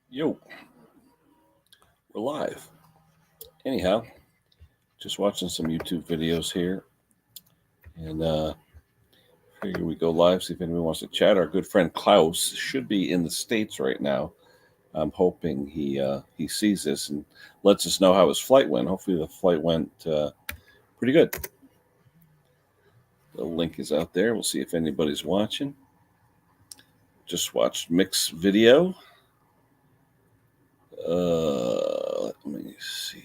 Yo, we're live. Anyhow, just watching some YouTube videos here, and figure we go live, see if anyone wants to chat. Our good friend Clous should be in the States right now. I'm hoping he sees this and lets us know how his flight went. Hopefully the flight went pretty good. The link is out there. We'll see if anybody's watching. Just watched Mick's video. Let me see.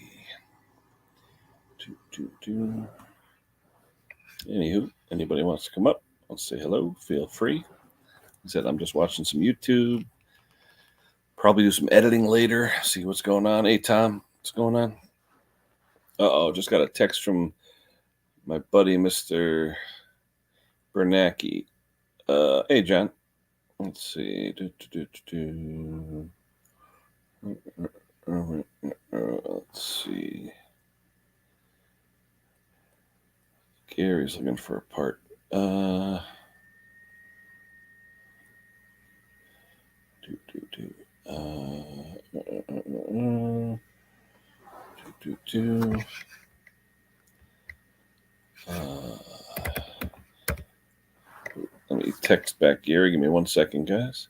Anywho, anybody wants to come up, let's say hello, feel free. He said, I'm just watching some YouTube. Probably do some editing later, see what's going on. Hey, Tom, what's going on? Uh-oh, just got a text from my buddy, Mr. Bernacki. Hey, John. Let's see. Let's see. Gary's looking for a part. Let me text back Gary. Give me 1 second, guys.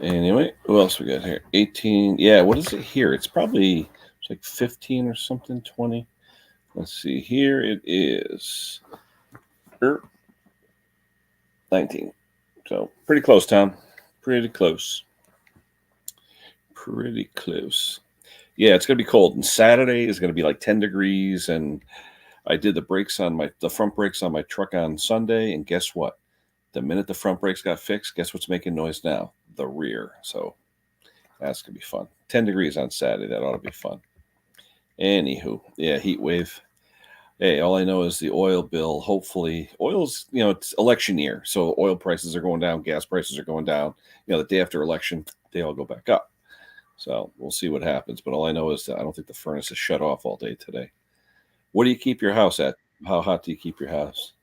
Anyway, who else we got here? 18. Yeah, what is it here? It's probably like 15 or something, 20. Let's see. Here it is 19. So pretty close, Tom. Pretty close. Pretty close. Yeah, it's going to be cold. And Saturday is going to be like 10 degrees. And I did the front brakes on my truck on Sunday. And guess what? The minute the front brakes got fixed, guess what's making noise now? The rear. So that's going to be fun. 10 degrees on Saturday. That ought to be fun. Anywho, yeah, heat wave. Hey, all I know is the oil bill. Hopefully, oil's, it's election year. So oil prices are going down. Gas prices are going down. The day after election, they all go back up. So we'll see what happens. But all I know is that I don't think the furnace is shut off all day today. What do you keep your house at? How hot do you keep your house?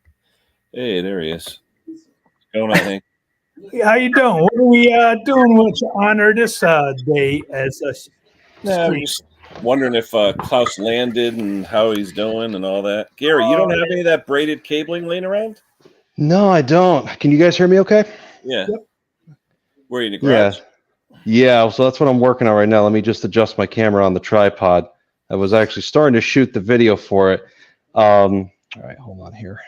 Hey, there he is. What's going on, Hank? How you doing? What are we doing to honor this day as a I'm just wondering if Clous landed and how he's doing and all that. Gary, you don't have any of that braided cabling laying around? No, I don't. Can you guys hear me okay? Yeah. Yep. Where are you in the garage? Yeah, so that's what I'm working on right now. Let me just adjust my camera on the tripod. I was actually starting to shoot the video for it. All right, hold on here.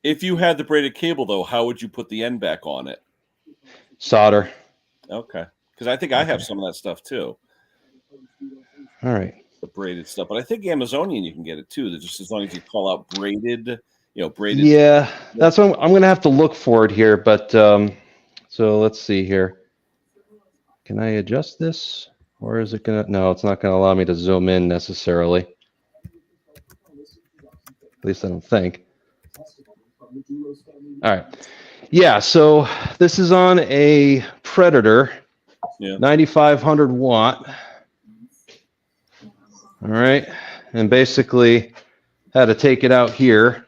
If you had the braided cable, though, how would you put the end back on it? Solder. Okay. Because I think I have some of that stuff, too. All right. The braided stuff. But I think Amazonian, you can get it, too. Just as long as you call out braided, braided. Yeah, that's what I'm going to have to look for it here. But so let's see here. Can I adjust this? Or is it going to? No, it's not going to allow me to zoom in necessarily. At least I don't think. All right. Yeah, so this is on a Predator, 9,500 watt. All right. And basically had to take it out here.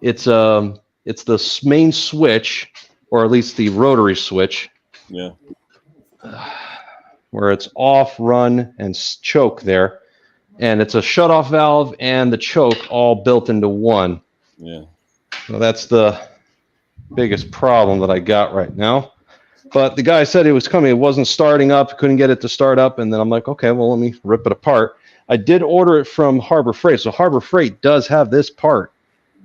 It's the main switch, or at least the rotary switch. Yeah. Where it's off, run, and choke there. And it's a shutoff valve and the choke all built into one. Yeah. So that's the biggest problem that I got right now. But the guy said it was coming. It wasn't starting up. Couldn't get it to start up. And then I'm like, okay, well, let me rip it apart. I did order it from Harbor Freight. So Harbor Freight does have this part.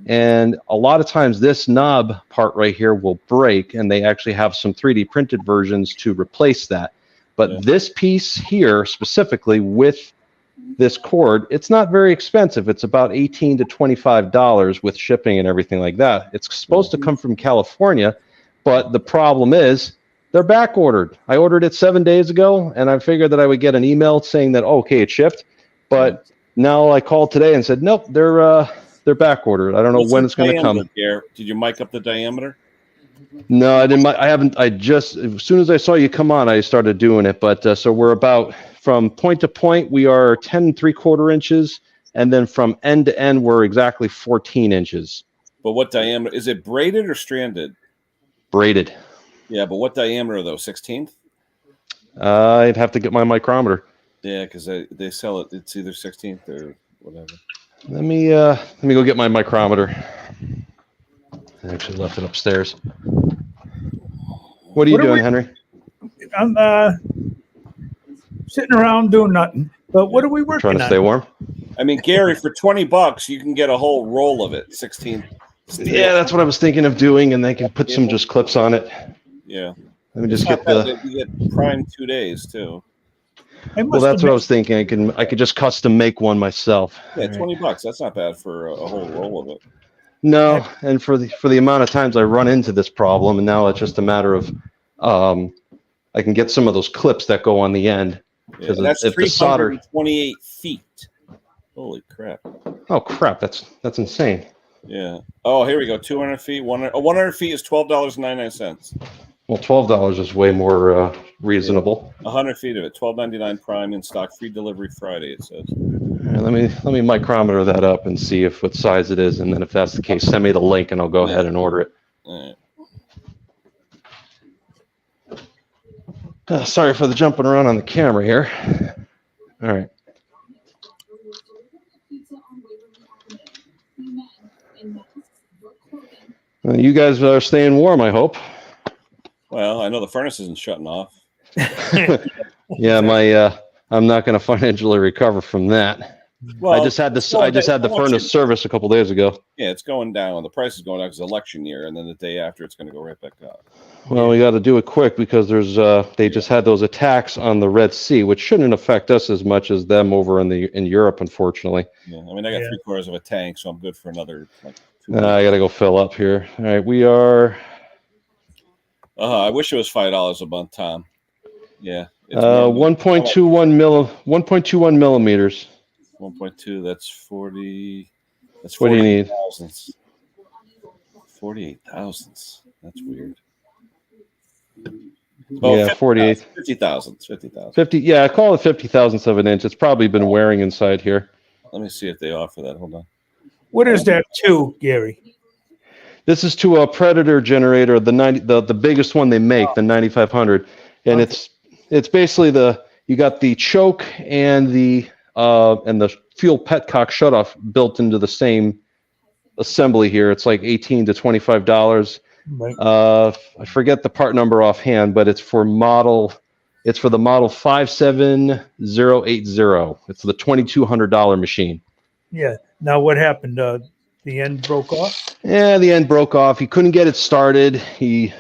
And a lot of times this knob part right here will break. And they actually have some 3D printed versions to replace that. But this piece here specifically with this cord, it's not very expensive. It's about $18 to $25 with shipping and everything like that. It's supposed to come from California, but the problem is they're back ordered. I ordered it 7 days ago, and I figured that I would get an email saying that, oh, okay, it shipped. But now I called today and said, nope, they're back ordered. I don't know when it's going to come. Did you mic up the diameter? No, I didn't. I haven't. I just, as soon as I saw you come on, I started doing it. But so we're about from point to point, we are 10 3/4 inches. And then from end to end, we're exactly 14 inches. But what diameter? Is it braided or stranded? Braided. Yeah, but what diameter though? 16th? I'd have to get my micrometer. Yeah, because they sell it. It's either 16th or whatever. Let me go get my micrometer. I actually left it upstairs. What are you doing, Henry? I'm sitting around doing nothing. But what are we working Trying to on? stay warm. I mean, Gary, for $20, you can get a whole roll of it. 16. Yeah, that's what I was thinking of doing, and they can put some just clips on it. Yeah. Let me just It's get not the. bad. You get Prime 2 days too. Well, that's what I was thinking. I could just custom make one myself. Yeah, $20. That's not bad for a whole roll of it. No, and for the amount of times I run into this problem, and now it's just a matter of, I can get some of those clips that go on the end. Yeah, that's 328 feet. Holy crap! Oh crap! That's insane. Yeah. Oh, here we go. 200 feet. 100 feet is $12.99. Well, $12 is way more reasonable. 100 feet of it, $12.99 Prime in stock, free delivery Friday. It says. All right, let me micrometer that up and see what size it is, and then if that's the case, send me the link and I'll go ahead and order it. All right. Sorry for the jumping around on the camera here. All right. You guys are staying warm, I hope. Well, I know the furnace isn't shutting off. Yeah, I'm not going to financially recover from that. Well, I just had the furnace service a couple days ago. Yeah, it's going down. The price is going down because it's election year, and then the day after, it's going to go right back up. Well, we got to do it quick because they just had those attacks on the Red Sea, which shouldn't affect us as much as them over in Europe, unfortunately. Yeah, I mean, I got 3/4 of a tank, so I'm good for another. Like, 2 I got to go fill up here. All right, we are. I wish it was $5 a month, Tom. Yeah. 1.21 millimeters. 1.2. That's 40. That's what do you need? 48 thousandths. That's weird. Oh, yeah, 48. 50 thousandths. 50,000. 50. Yeah, I call it 50 thousandths of an inch. It's probably been wearing inside here. Let me see if they offer that. Hold on. What is that to, Gary? This is to a Predator generator, the biggest one they make, the 9500, and it's basically you got the choke and the fuel petcock shutoff built into the same assembly here. It's like $18 to $25. Right. I forget the part number offhand, but it's for the model 57080. It's the $2,200 machine. Yeah. Now what happened? The end broke off? Yeah, the end broke off. He couldn't get it started. He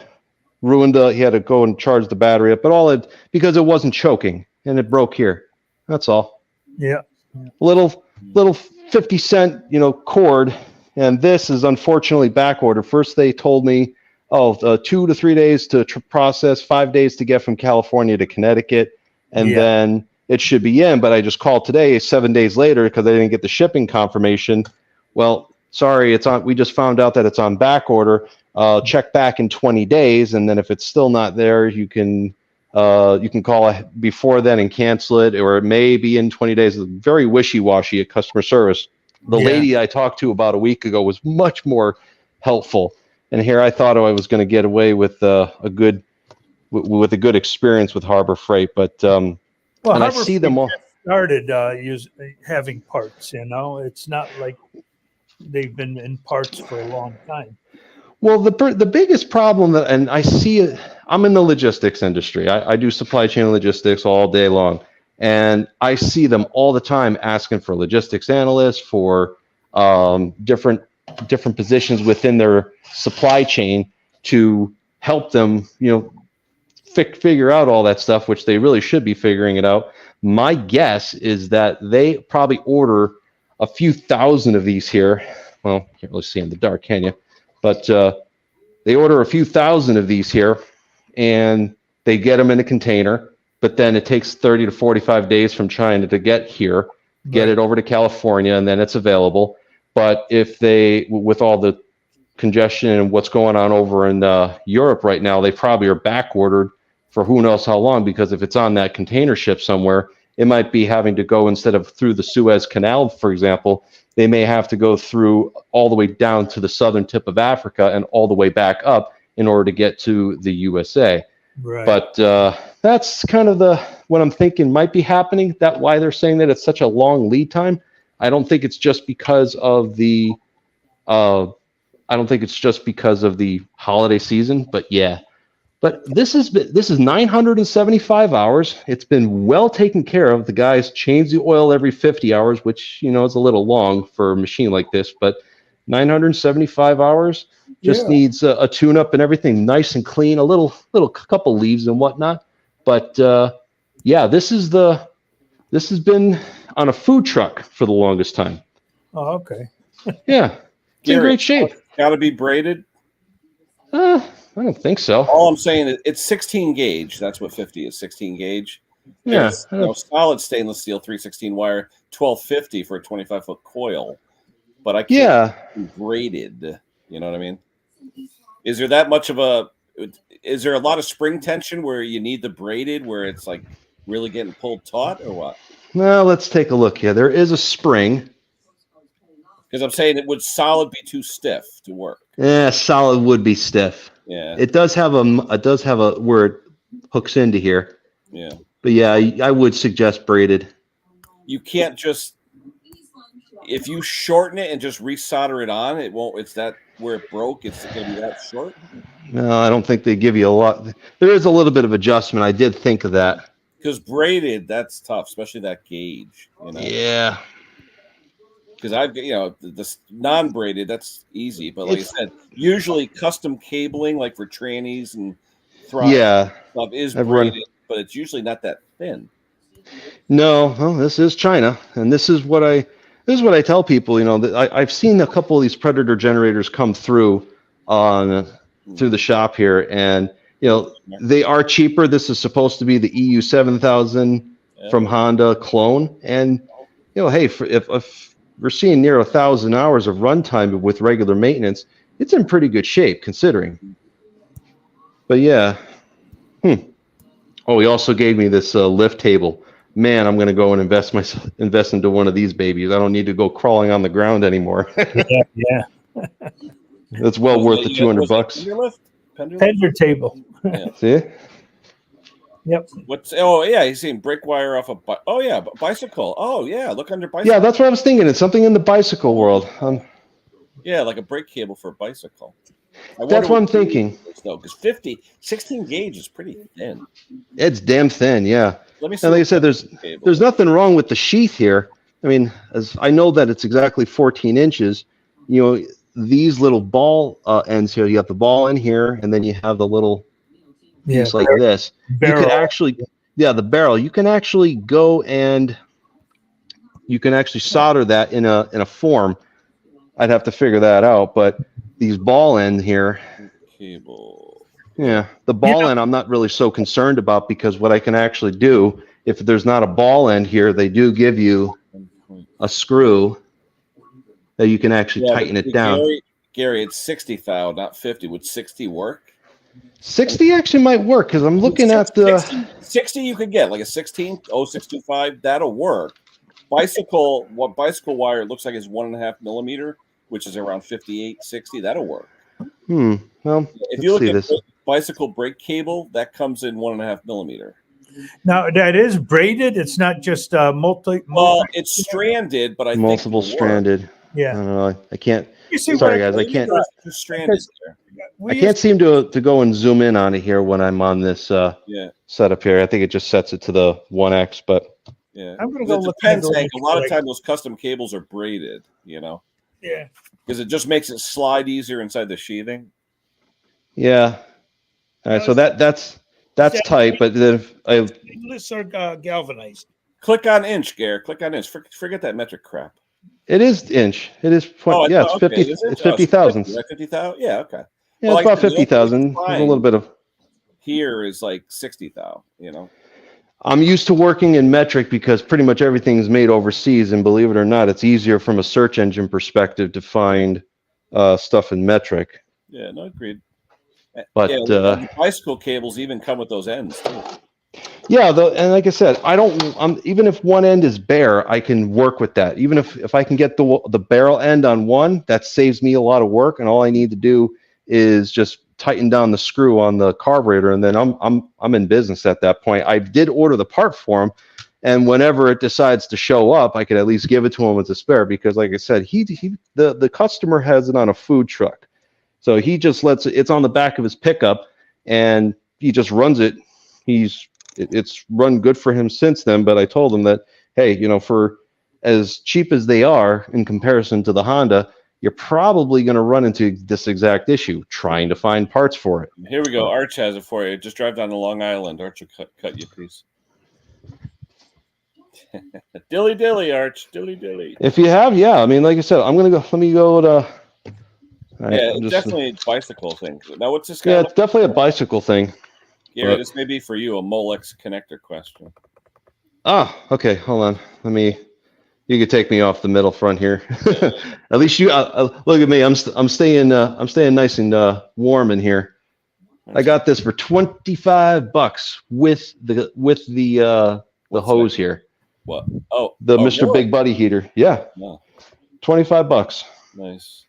ruined he had to go and charge the battery up, but because it wasn't choking and it broke here. That's all. Yeah. Little 50-cent, cord, and this is unfortunately back ordered. First they told me, 2 to 3 days to process, 5 days to get from California to Connecticut, and then it should be in, but I just called today 7 days later because I didn't get the shipping confirmation. Well, sorry, it's on. We just found out that it's on back order. Check back in 20 days, and then if it's still not there, you can call before then and cancel it, or it may be in 20 days. It's very wishy-washy at customer service. The lady I talked to about a week ago was much more helpful, and here I thought I was going to get away with a good experience with Harbor Freight, but and I see them all started having parts. It's not like they've been in parts for a long time. Well, the biggest problem and I see it, I'm in the logistics industry. I do supply chain logistics all day long, and I see them all the time asking for logistics analysts for different positions within their supply chain to help them, figure out all that stuff, which they really should be figuring it out. My guess is that they probably order a few thousand of these here. Well, can't really see in the dark, can you? But they order a few thousand of these here, and they get them in a container. But then it takes 30 to 45 days from China to get here, get it over to California, and then it's available. But if with all the congestion and what's going on over in Europe right now, they probably are back ordered for who knows how long, because if it's on that container ship somewhere, it might be having to go, instead of through the Suez Canal, for example, they may have to go through all the way down to the southern tip of Africa and all the way back up in order to get to the USA. Right. But that's kind of what I'm thinking might be happening. That's why they're saying that it's such a long lead time. I don't think it's just because of the holiday season, but yeah. But this is 975 hours. It's been well taken care of. The guys change the oil every 50 hours, which, is a little long for a machine like this, but 975 hours just needs a tune up and everything nice and clean, a little couple leaves and whatnot. But yeah, this has been on a food truck for the longest time. Oh, okay. Yeah. It's in great shape. Got to be braided? I don't think so. All I'm saying is it's 16 gauge. That's what 50 is, 16 gauge. Yeah. Solid stainless steel 316 wire, 1250 for a 25-foot coil. But I can't braided. You know what I mean? Is there that much of is there a lot of spring tension where you need the braided, where it's like really getting pulled taut, or what? Well, let's take a look here. There is a spring. Because I'm saying, would solid be too stiff to work? Yeah, solid would be stiff. Yeah. It does have a where it hooks into here. Yeah. But yeah, I would suggest braided. You can't just, if you shorten it and just resolder it on, it won't. It's that where it broke. It's going to be that short. No, I don't think they give you a lot. There is a little bit of adjustment. I did think of that. Because braided, that's tough, especially that gauge. Yeah. Because I've, this non-braided, that's easy. But like I said, usually custom cabling, like for trannies and stuff, is braided, but it's usually not that thin. No, well, this is China, and this is what I tell people. That I've seen a couple of these Predator generators come through through the shop here, and they are cheaper. This is supposed to be the EU 7000 from Honda clone, and hey, if we're seeing near 1,000 hours of runtime with regular maintenance, it's in pretty good shape considering. But yeah. Oh, he also gave me this lift table. Man, I'm going to go and invest into one of these babies. I don't need to go crawling on the ground anymore. Yeah. That's well worth the $200. Pendler table. Yeah. See? Yep. He's seeing brake wire off a bicycle. Oh yeah, look under bicycle. Yeah, that's what I was thinking. It's something in the bicycle world. Yeah, like a brake cable for a bicycle. That's what I'm thinking. Though, because 16 gauge is pretty thin. It's damn thin, yeah. Let me see. And like I said, there's nothing wrong with the sheath here. I mean, as I know that it's exactly 14 inches. These little ball ends here. You have the ball in here, and then you have the little piece like this. Barrel. You could actually, the barrel. You can actually go and solder that in a form. I'd have to figure that out, but these ball end here. Cable. Yeah, the ball end I'm not really so concerned about, because what I can actually do, if there's not a ball end here, they do give you a screw that you can actually tighten it down. Gary, it's 60 thou, not 50. Would 60 work? 60 actually might work, because I'm looking at the 60 you could get like a 16 0625. That'll work. Bicycle wire looks like is 1.5 millimeter, which is around 58, 60. That'll work. Well, if you look at this bicycle brake cable, that comes in 1.5 millimeter. Now that is braided. It's not just multi. Well, it's stranded, but I multiple think stranded. Yeah, I don't know. I can't. Sorry, guys. I can't. Stranded there. I can't seem to go and zoom in on it here when I'm on this setup here. I think it just sets it to the 1x, but yeah, I'm gonna go look. Depends, Hank. A lot of times those custom cables are braided. Yeah, because it just makes it slide easier inside the sheathing. Yeah. All right. So that's tight, but then Stainless or galvanized. Click on inch, Gare. Click on inch. Forget that metric crap. It is inch. It is. It's 50. It's 50,000. 50,000. Yeah. Okay. Yeah, it's about 50,000. There's a little bit of. Here is like 60,000. I'm used to working in metric because pretty much everything's made overseas, and believe it or not, it's easier from a search engine perspective to find stuff in metric. Yeah, no, agreed. But yeah, the bicycle cables even come with those ends too. Yeah, and like I said, even if one end is bare, I can work with that. Even if I can get the barrel end on one, that saves me a lot of work, and all I need to do is just tighten down the screw on the carburetor, and then I'm in business at that point. I did order the part for him, and whenever it decides to show up, I could at least give it to him as a spare, because like I said, the customer has it on a food truck. So he just it's on the back of his pickup, and he just runs it. It's run good for him since then, but I told him that, hey, for as cheap as they are in comparison to the Honda, you're probably going to run into this exact issue trying to find parts for it. Here we go. Arch has it for you. Just drive down to Long Island. Arch will cut you a piece. Dilly dilly, Arch. Dilly dilly. If you have, yeah. I mean, like I said, I'm going to go. Let me go to. Definitely a bicycle thing. Now, what's this guy? Yeah, it's definitely a bicycle thing. Gary, this may be for you, a Molex connector question. Okay. Hold on. You could take me off the middle front here. At least you look at me. I'm staying nice and warm in here. I got this for $25 with the hose here. What? Oh, the Mr. Really? Big Buddy heater. Yeah. No. $25. Nice.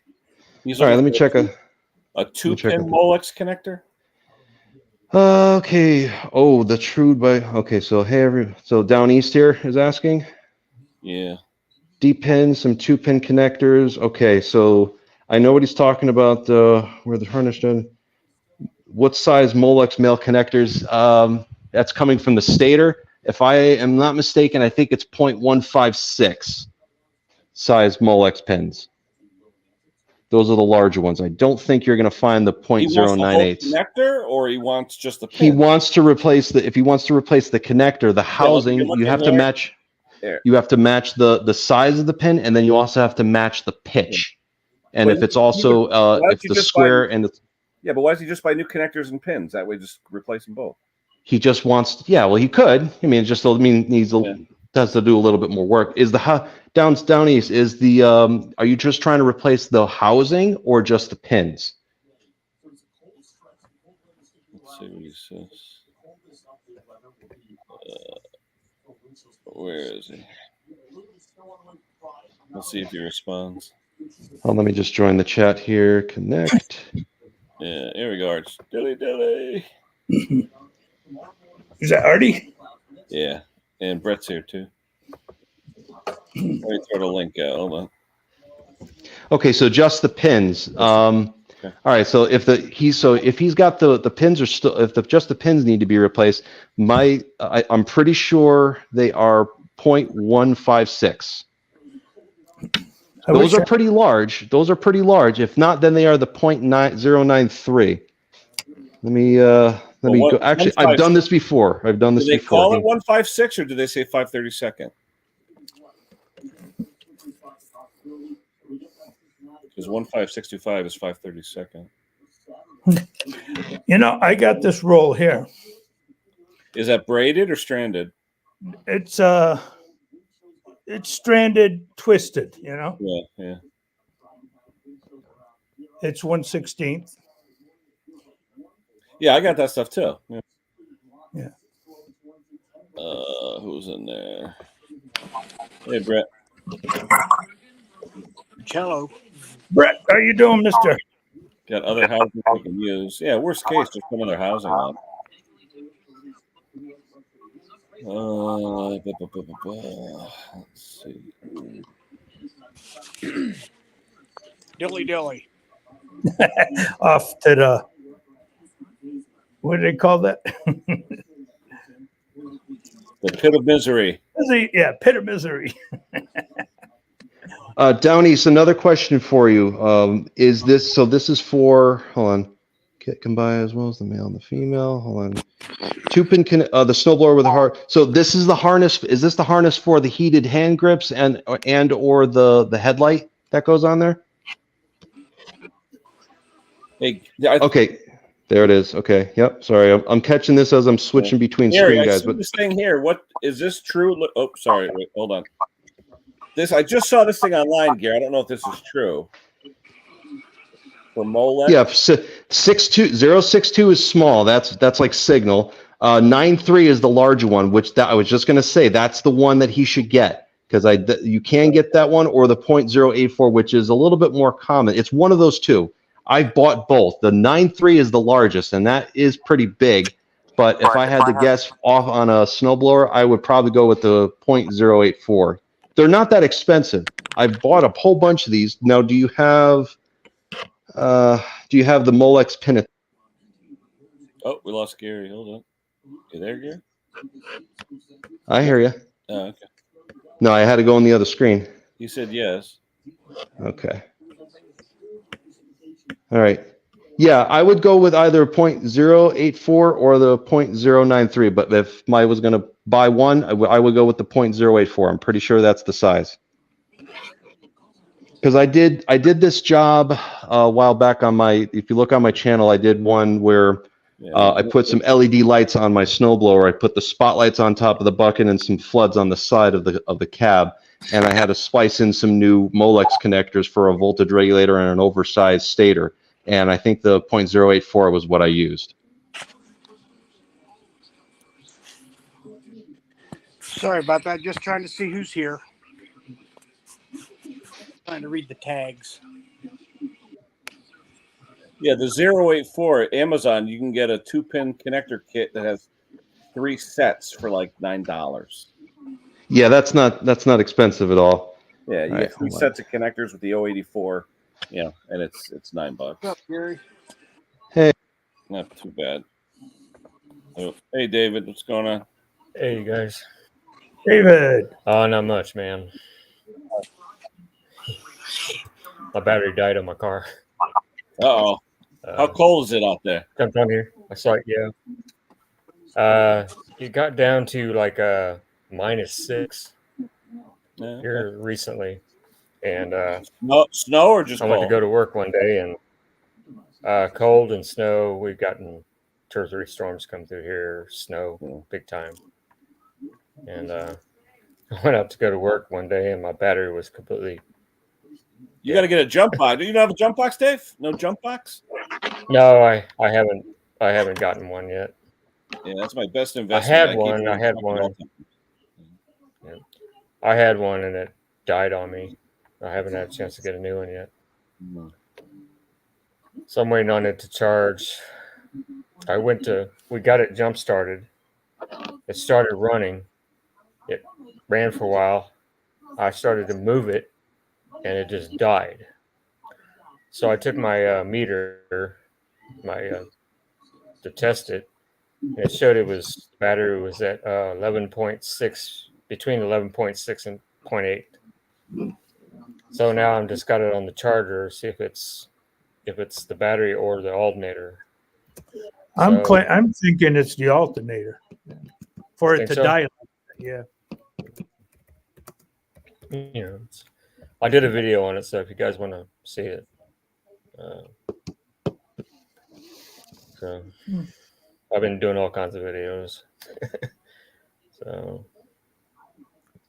All right, let me check a 2-pin Molex connector. Okay. Oh, the Trude by. Okay, so so down east here is asking. Yeah. D-pin, some 2-pin connectors. Okay, so I know what he's talking about. Where the harness done. What size Molex male connectors? That's coming from the stator. If I am not mistaken, I think it's 0.156 size Molex pins. Those are the larger ones. I don't think you're going to find the 0.098 connector, or he wants just the pin? He wants to replace if he wants to replace the connector, the housing, you have to match. You have to match the size of the pin, and then you also have to match the pitch. And if it's also if the square and the. Yeah, but why does he just buy new connectors and pins? That way, just replace them both. He just wants. Yeah, well, he could. I mean, needs has to do a little bit more work. Is the down east? Is the are you just trying to replace the housing or just the pins? Let's see what he says. Where is he? Let's see if he responds. Oh, let me just join the chat here. Connect. Yeah, here we go, Arch. Dilly dilly. Is that Artie? Yeah, and Brett's here too. Let me throw the link out. Hold on. Okay, so just the pins. Okay. All right. So if he's got the pins are still, if just the pins need to be replaced, I'm pretty sure they are 0.156. Those are pretty large. Those are pretty large. If not, then they are the 0.093. Let me go. Actually, I've done this before. Do they call it 156 or do they say 532nd? Because 15625 is 532nd. I got this roll here. Is that braided or stranded? It's stranded, twisted. Yeah. It's 1/16. Yeah, I got that stuff too. Yeah. Who's in there? Hey, Brett. Cello. Brett, how you doing, mister? Got other housing we can use. Yeah, worst case, just put other housing on. Let's see. Dilly dilly. Off to the. What do they call that? The pit of misery. Yeah, pit of misery. Down east, another question for you. Is this this is for? Hold on. Kit can buy as well as the male and the female. Hold on. 2-pin the snowblower with a heart. So this is the harness. Is this the harness for the heated hand grips and or the headlight that goes on there? Hey, okay. There it is. Okay. Yep. Sorry, I'm catching this as I'm switching between screen, guys. But this thing here, what is this true? Oh, sorry. Wait, hold on. I just saw this thing online, Gary. I don't know if this is true. for Molex? Yeah, 062 is small. That's like signal. 93 is the larger one, which I was just going to say that's the one that he should get because you can get that one or the 0.084, which is a little bit more common. It's one of those two. I've bought both. The 93 is the largest, and that is pretty big. But if I had to guess off on a snowblower, I would probably go with the 0.084. They're not that expensive. I've bought a whole bunch of these. Now, do you have the Molex pin? Oh, we lost Gary. Hold on. You there, Gary? I hear you. Oh, okay. No, I had to go on the other screen. He said yes. Okay. All right. Yeah, I would go with either 0.084 or the 0.093. But if I was going to buy one, I would go with the 0.084. I'm pretty sure that's the size. Because I did this job a while back on my. If you look on my channel, I did one where I put some LED lights on my snowblower. I put the spotlights on top of the bucket and some floods on the side of the cab. And I had to splice in some new Molex connectors for a voltage regulator and an oversized stator. And I think the 0.084 was what I used. Sorry about that. Just trying to see who's here. Trying to read the tags. Yeah, the 084 at Amazon, you can get a 2-pin connector kit that has 3 sets for like $9. Yeah, that's not expensive at all. Yeah, you get 3 sets of connectors with the 084, and it's $9. What's up, Gary? Hey. Not too bad. Oh, hey, David, what's going on? Hey, you guys. David. Oh, not much, man. My battery died on my car. Uh-oh. How cold is it out there? Come down here. I saw it, yeah. It got down to like -6 here recently. And snow or just I cold? went to go to work one day and cold and snow. We've gotten 2 or 3 storms come through here, snow big time. And I went out to go to work one day and my battery was completely. You got to get a jump box. Do you have a jump box, Dave? No jump box? No, I haven't gotten one yet. Yeah, that's my best investment. I had one. Yeah. I had one and it died on me. I haven't had a chance to get a new one yet. So I'm waiting on it to charge. We got it jump started. It started running. It ran for a while. I started to move it and it just died. So I took my meter, to test it. And it showed the battery was at 11.6, between 11.6 and 0.8. So now I'm just got it on the charger, see if it's the battery or the alternator. I'm thinking it's the alternator for it to die. Yeah. I did a video on it, so if you guys want to see it. So I've been doing all kinds of videos. So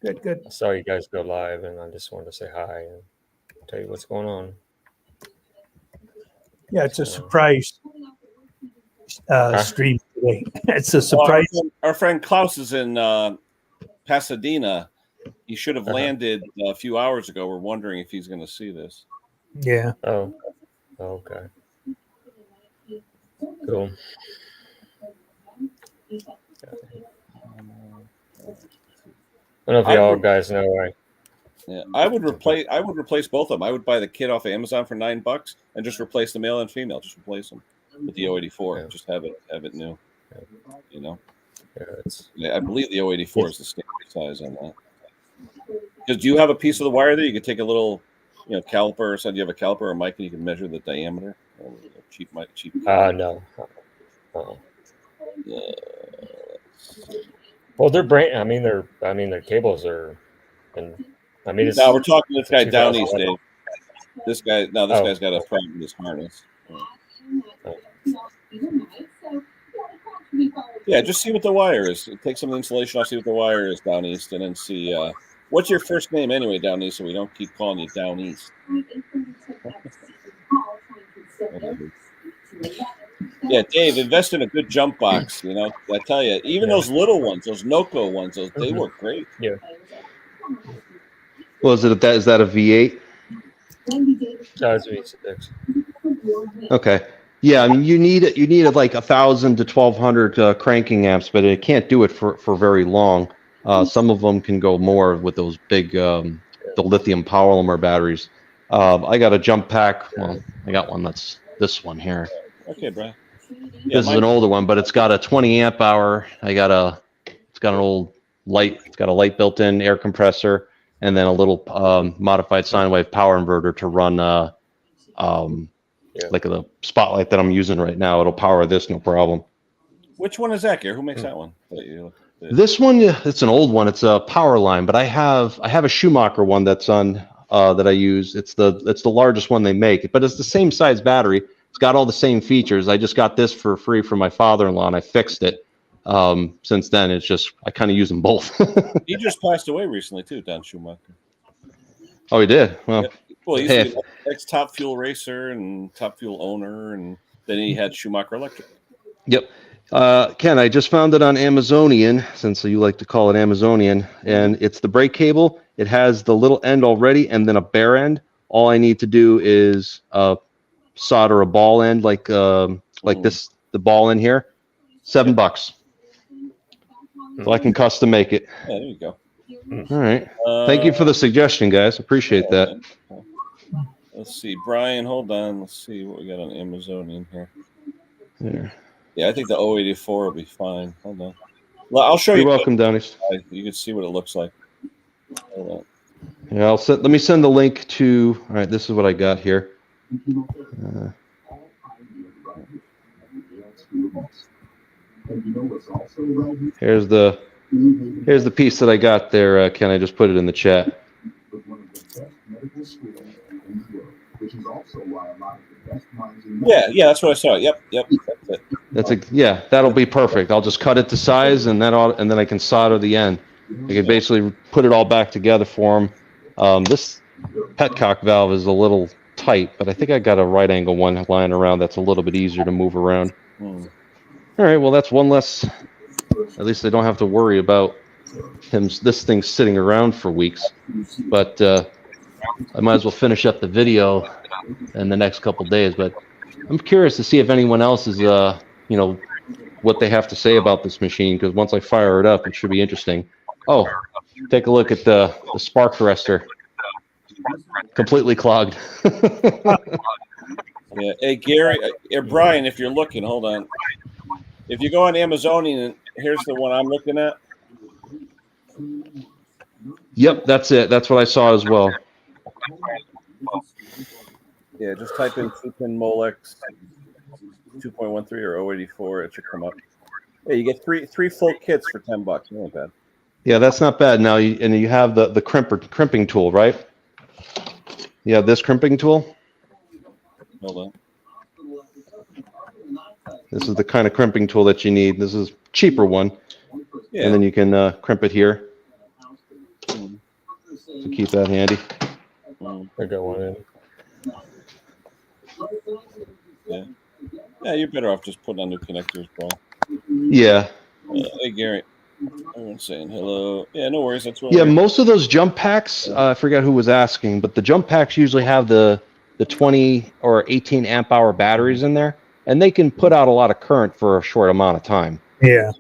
good. I saw you guys go live, and I just wanted to say hi and tell you what's going on. Yeah, it's a surprise stream today. It's a surprise. Our friend Clous is in Pasadena. He should have landed a few hours ago. We're wondering if he's going to see this. Yeah. Oh, okay. Cool. I don't know if y'all guys know. I would replace both of them. I would buy the kit off of Amazon for $9 and just replace the male and female. Just replace them with the 084. Yeah. Just have it new. Yeah, I believe the 084 is the standard size on that. Because do you have a piece of the wire there? You could take a little, caliper or something. Do you have a caliper or a mic and you can measure the diameter? Cheap mic, cheap. No. Well, their cables are, it's. Now we're talking to this guy down east, Dave. This guy's got a problem with his harness. Yeah, just see what the wire is. Take some of the insulation off, see what the wire is down east, and then see what's your first name anyway down east, so we don't keep calling you down east. Yeah, Dave, invest in a good jump box. You know, I tell you, even those little ones, those Noco ones, they work great. Yeah. Well, is that a V8? No, it's V6. Okay. Yeah, I mean you need like 1,000 to 1,200 cranking amps, but it can't do it for very long. Some of them can go more with those big the lithium polymer batteries. I got a jump pack. Well, I got one that's this one here. Okay, Brian. Yeah, This is an older one, but it's got a 20 amp hour. It's got an old light. It's got a light built in, air compressor, and then a little modified sine wave power inverter to run like the spotlight that I'm using right now. It'll power this, no problem. Which one is that, Gary? Who makes that one? This one, it's an old one. It's a power line, but I have a Schumacher one that's on that I use. It's the largest one they make, but it's the same size battery. It's got all the same features. I just got this for free from my father-in-law, and I fixed it. Since then, it's just I kind of use them both. He just passed away recently too, Don Schumacher. Oh, he did. Well, well, he's the ex-Top Fuel racer and Top Fuel owner, and then he had Schumacher Electric. Yep. Ken, I just found it on Amazonian, since you like to call it Amazonian, and it's the brake cable. It has the little end already and then a bare end. All I need to do is solder a ball end like this, the ball in here. $7. So I can custom make it. Yeah, there you go. All right. Thank you for the suggestion, guys. Appreciate that. Let's see, Brian. Hold on. Let's see what we got on Amazonian here. There. Yeah, I think the 084 will be fine. Hold on. Well, I'll show you. You're welcome, Downies. You can see what it looks like. Hold on. Yeah, let me send the link to. All right, this is what I got here. Here's the piece that I got there, Ken. I just put it in the chat. Yeah, that's what I saw. Yep, that's it. Yeah, that'll be perfect. I'll just cut it to size, and then I can solder the end. I can basically put it all back together for them. This petcock valve is a little tight, but I think I got a right angle one lying around that's a little bit easier to move around. All right, well, that's one less. At least I don't have to worry about this thing sitting around for weeks. But I might as well finish up the video in the next couple days. But I'm curious to see if anyone else is, what they have to say about this machine, because once I fire it up, it should be interesting. Oh, take a look at the spark arrestor. Completely clogged. Yeah. Hey, Gary, Brian, if you're looking, hold on. If you go on Amazonian, here's the one I'm looking at. Yep, that's it. That's what I saw as well. Yeah, just type in 2-pin Molex 2.13 or 084. It should come up. Yeah, you get three full kits for $10. Not bad. Yeah, that's not bad. Now, you have the crimping tool, right? You have this crimping tool. Hold on. This is the kind of crimping tool that you need. This is a cheaper one. Yeah. And then you can crimp it here. So keep that handy. I got one in. Yeah. Yeah, you're better off just putting on new connectors, bro. Yeah. Hey, Gary. Everyone's saying hello. Yeah, no worries. That's what. Yeah, most of those jump packs, I forgot who was asking, but the jump packs usually have the 20 or 18 amp hour batteries in there, and they can put out a lot of current for a short amount of time. Yeah.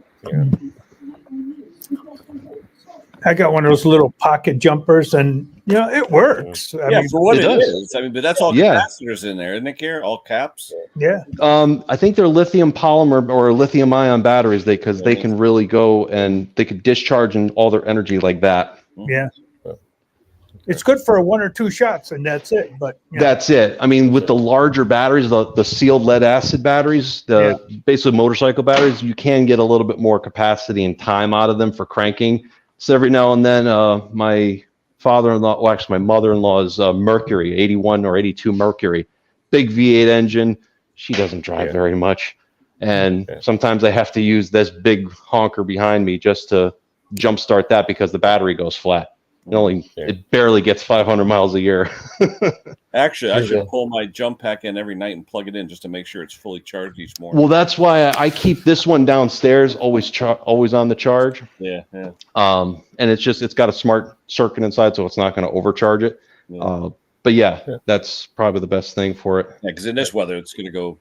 I got one of those little pocket jumpers, and it works. I mean, for what it is. I mean, but that's all capacitors in there, isn't it, Gary? All caps. Yeah. I think they're lithium polymer or lithium ion batteries, because they can really go and they could discharge and all their energy like that. Yeah. It's good for 1 or 2 shots, and that's it. But that's it. I mean, with the larger batteries, the sealed lead acid batteries, basically motorcycle batteries, you can get a little bit more capacity and time out of them for cranking. So every now and then, my father-in-law, well, actually my mother-in-law's Mercury, 81 or 82 Mercury, big V8 engine. She doesn't drive very much. And sometimes I have to use this big honker behind me just to jumpstart that because the battery goes flat. It barely gets 500 miles a year. Actually, I should Usually. pull my jump pack in every night and plug it in just to make sure it's fully charged each morning. Well, that's why I keep this one downstairs, always on the charge. Yeah. And it's got a smart circuit inside, so it's not going to overcharge it. Yeah. But yeah, that's probably the best thing for it. Yeah, because in this weather, it's going to go.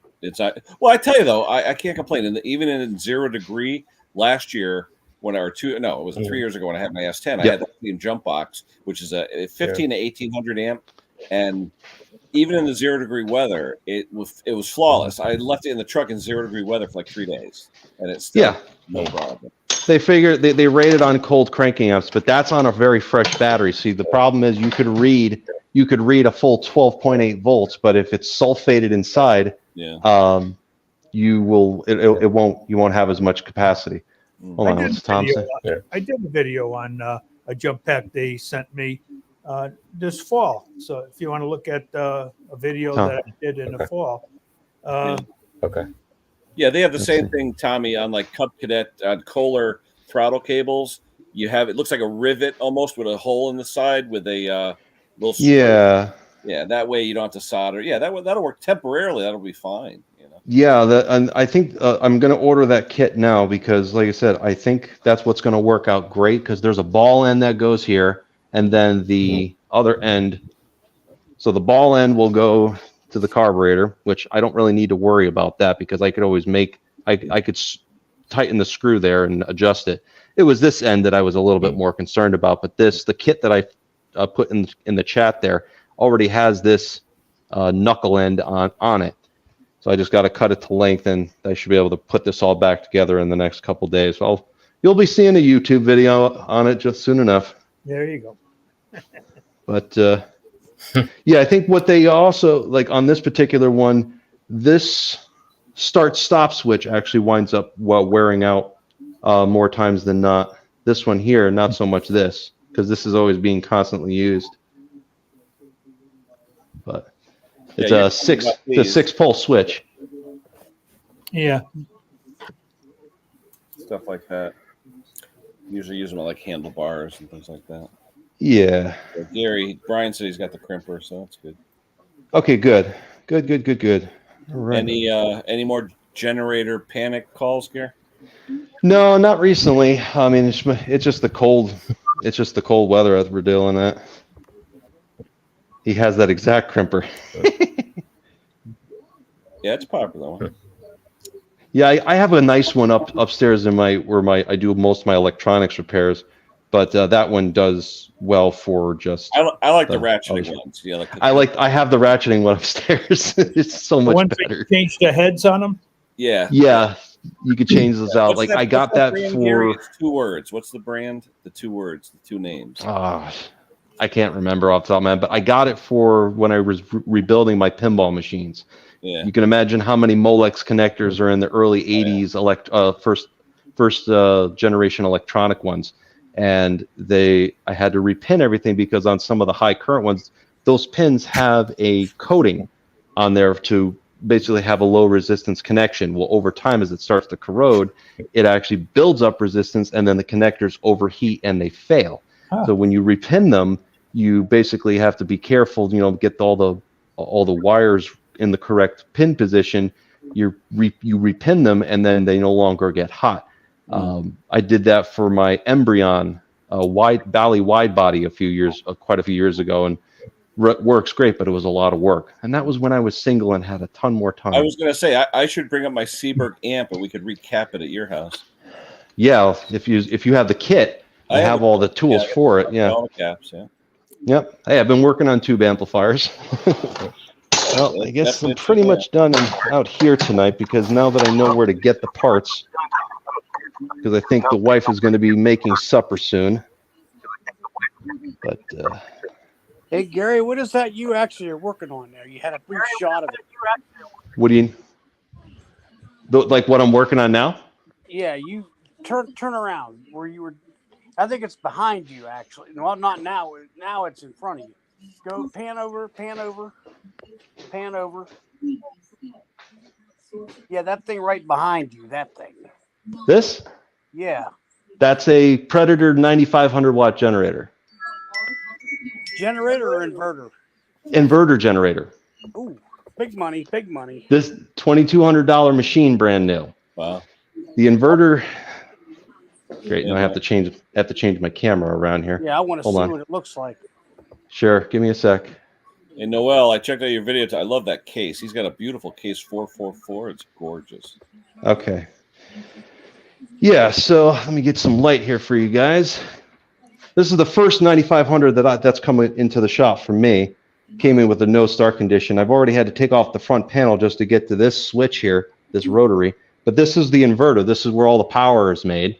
Well, I tell you though, I can't complain. And even in 0 degree last year, when it was 3 years ago when I had my S10, I had the same jump box, which is a 15 to 1800 amp, and even in the 0 degree weather, it was flawless. I left it in the truck in 0 degree weather for like 3 days, and it's still no problem. They figure they rate it on cold cranking amps, but that's on a very fresh battery. See, the problem is you could read a full 12.8 volts, but if it's sulfated inside, you won't have as much capacity. Hold on, what's Tom say? I did a video on a jump pack they sent me this fall. So if you want to look at a video that I did in the fall. Okay. Yeah, they have the same thing, Tommy, on like Cub Cadet on Kohler throttle cables. It looks like a rivet almost with a hole in the side with a little screw. Yeah, that way you don't have to solder. Yeah, that'll work temporarily. That'll be fine. Yeah, and I think I'm going to order that kit now because, like I said, I think that's what's going to work out great because there's a ball end that goes here, and then the other end. So the ball end will go to the carburetor, which I don't really need to worry about that because I could always I could tighten the screw there and adjust it. It was this end that I was a little bit more concerned about, but the kit that I put in the chat there already has this knuckle end on it. So I just got to cut it to length, and I should be able to put this all back together in the next couple of days. So you'll be seeing a YouTube video on it just soon enough. There you go. But yeah, I think what they also like on this particular one, this start-stop switch actually winds up wearing out more times than not. This one here, not so much this, because this is always being constantly used. But it's a 6-pole switch. Yeah. Stuff like that. Usually use them like handlebars and things like that. Yeah. Brian said he's got the crimper, so that's good. Okay, good. Good. All right. Any more generator panic calls, Gary? No, not recently. I mean, it's just the cold. It's just the cold weather that we're dealing at. He has that exact crimper. Yeah, it's a popular one. Yeah, I have a nice one upstairs in where I do most of my electronics repairs, but that one does well for just. I like the ratcheting ones. Yeah, I have the ratcheting one upstairs. It's so much better. Change the heads on them. Yeah. Yeah, you could change those out. Like I got that for. It's 2 words. What's the brand? The 2 words. The 2 names. I can't remember off the top of my head, but I got it for when I was rebuilding my pinball machines. Yeah. You can imagine how many Molex connectors are in the early 80s first generation electronic ones. And I had to repin everything because on some of the high current ones, those pins have a coating on there to basically have a low resistance connection. Well, over time, as it starts to corrode, it actually builds up resistance, and then the connectors overheat and they fail. So when you repin them, you basically have to be careful, get all the wires in the correct pin position. You repin them, and then they no longer get hot. I did that for my Embryon Bally wide body quite a few years ago, and works great, but it was a lot of work. And that was when I was single and had a ton more time. I was going to say I should bring up my Seberg amp, and we could recap it at your house. Yeah, if you have the kit. I have all the tools for it. Yeah. All the caps. Yeah. Yep. Hey, I've been working on tube amplifiers. Well, I guess I'm pretty much done out here tonight because now that I know where to get the parts, because I think the wife is going to be making supper soon. But hey, Gary, what is that you actually are working on there? You had a brief shot of it. What do you like? What I'm working on now? Yeah, you turn around where you were. I think it's behind you, actually. Well, not now. Now it's in front of you. Go pan over. Yeah, that thing right behind you. That thing. This? Yeah. That's a Predator 9,500 watt generator. Generator or inverter? Inverter generator. Ooh, big money, big money. This $2,200 machine, brand new. Wow. The inverter. Great. Yeah, Now I have to change my camera around here. Yeah, I want to Hold see on. what it looks like. Sure. Give me a sec. Hey, Noel, I checked out your video. I love that case. He's got a beautiful case 444. It's gorgeous. Okay. Yeah. So let me get some light here for you guys. This is the first 9500 that's coming into the shop for me. Came in with a no start condition. I've already had to take off the front panel just to get to this switch here, this rotary. But this is the inverter. This is where all the power is made.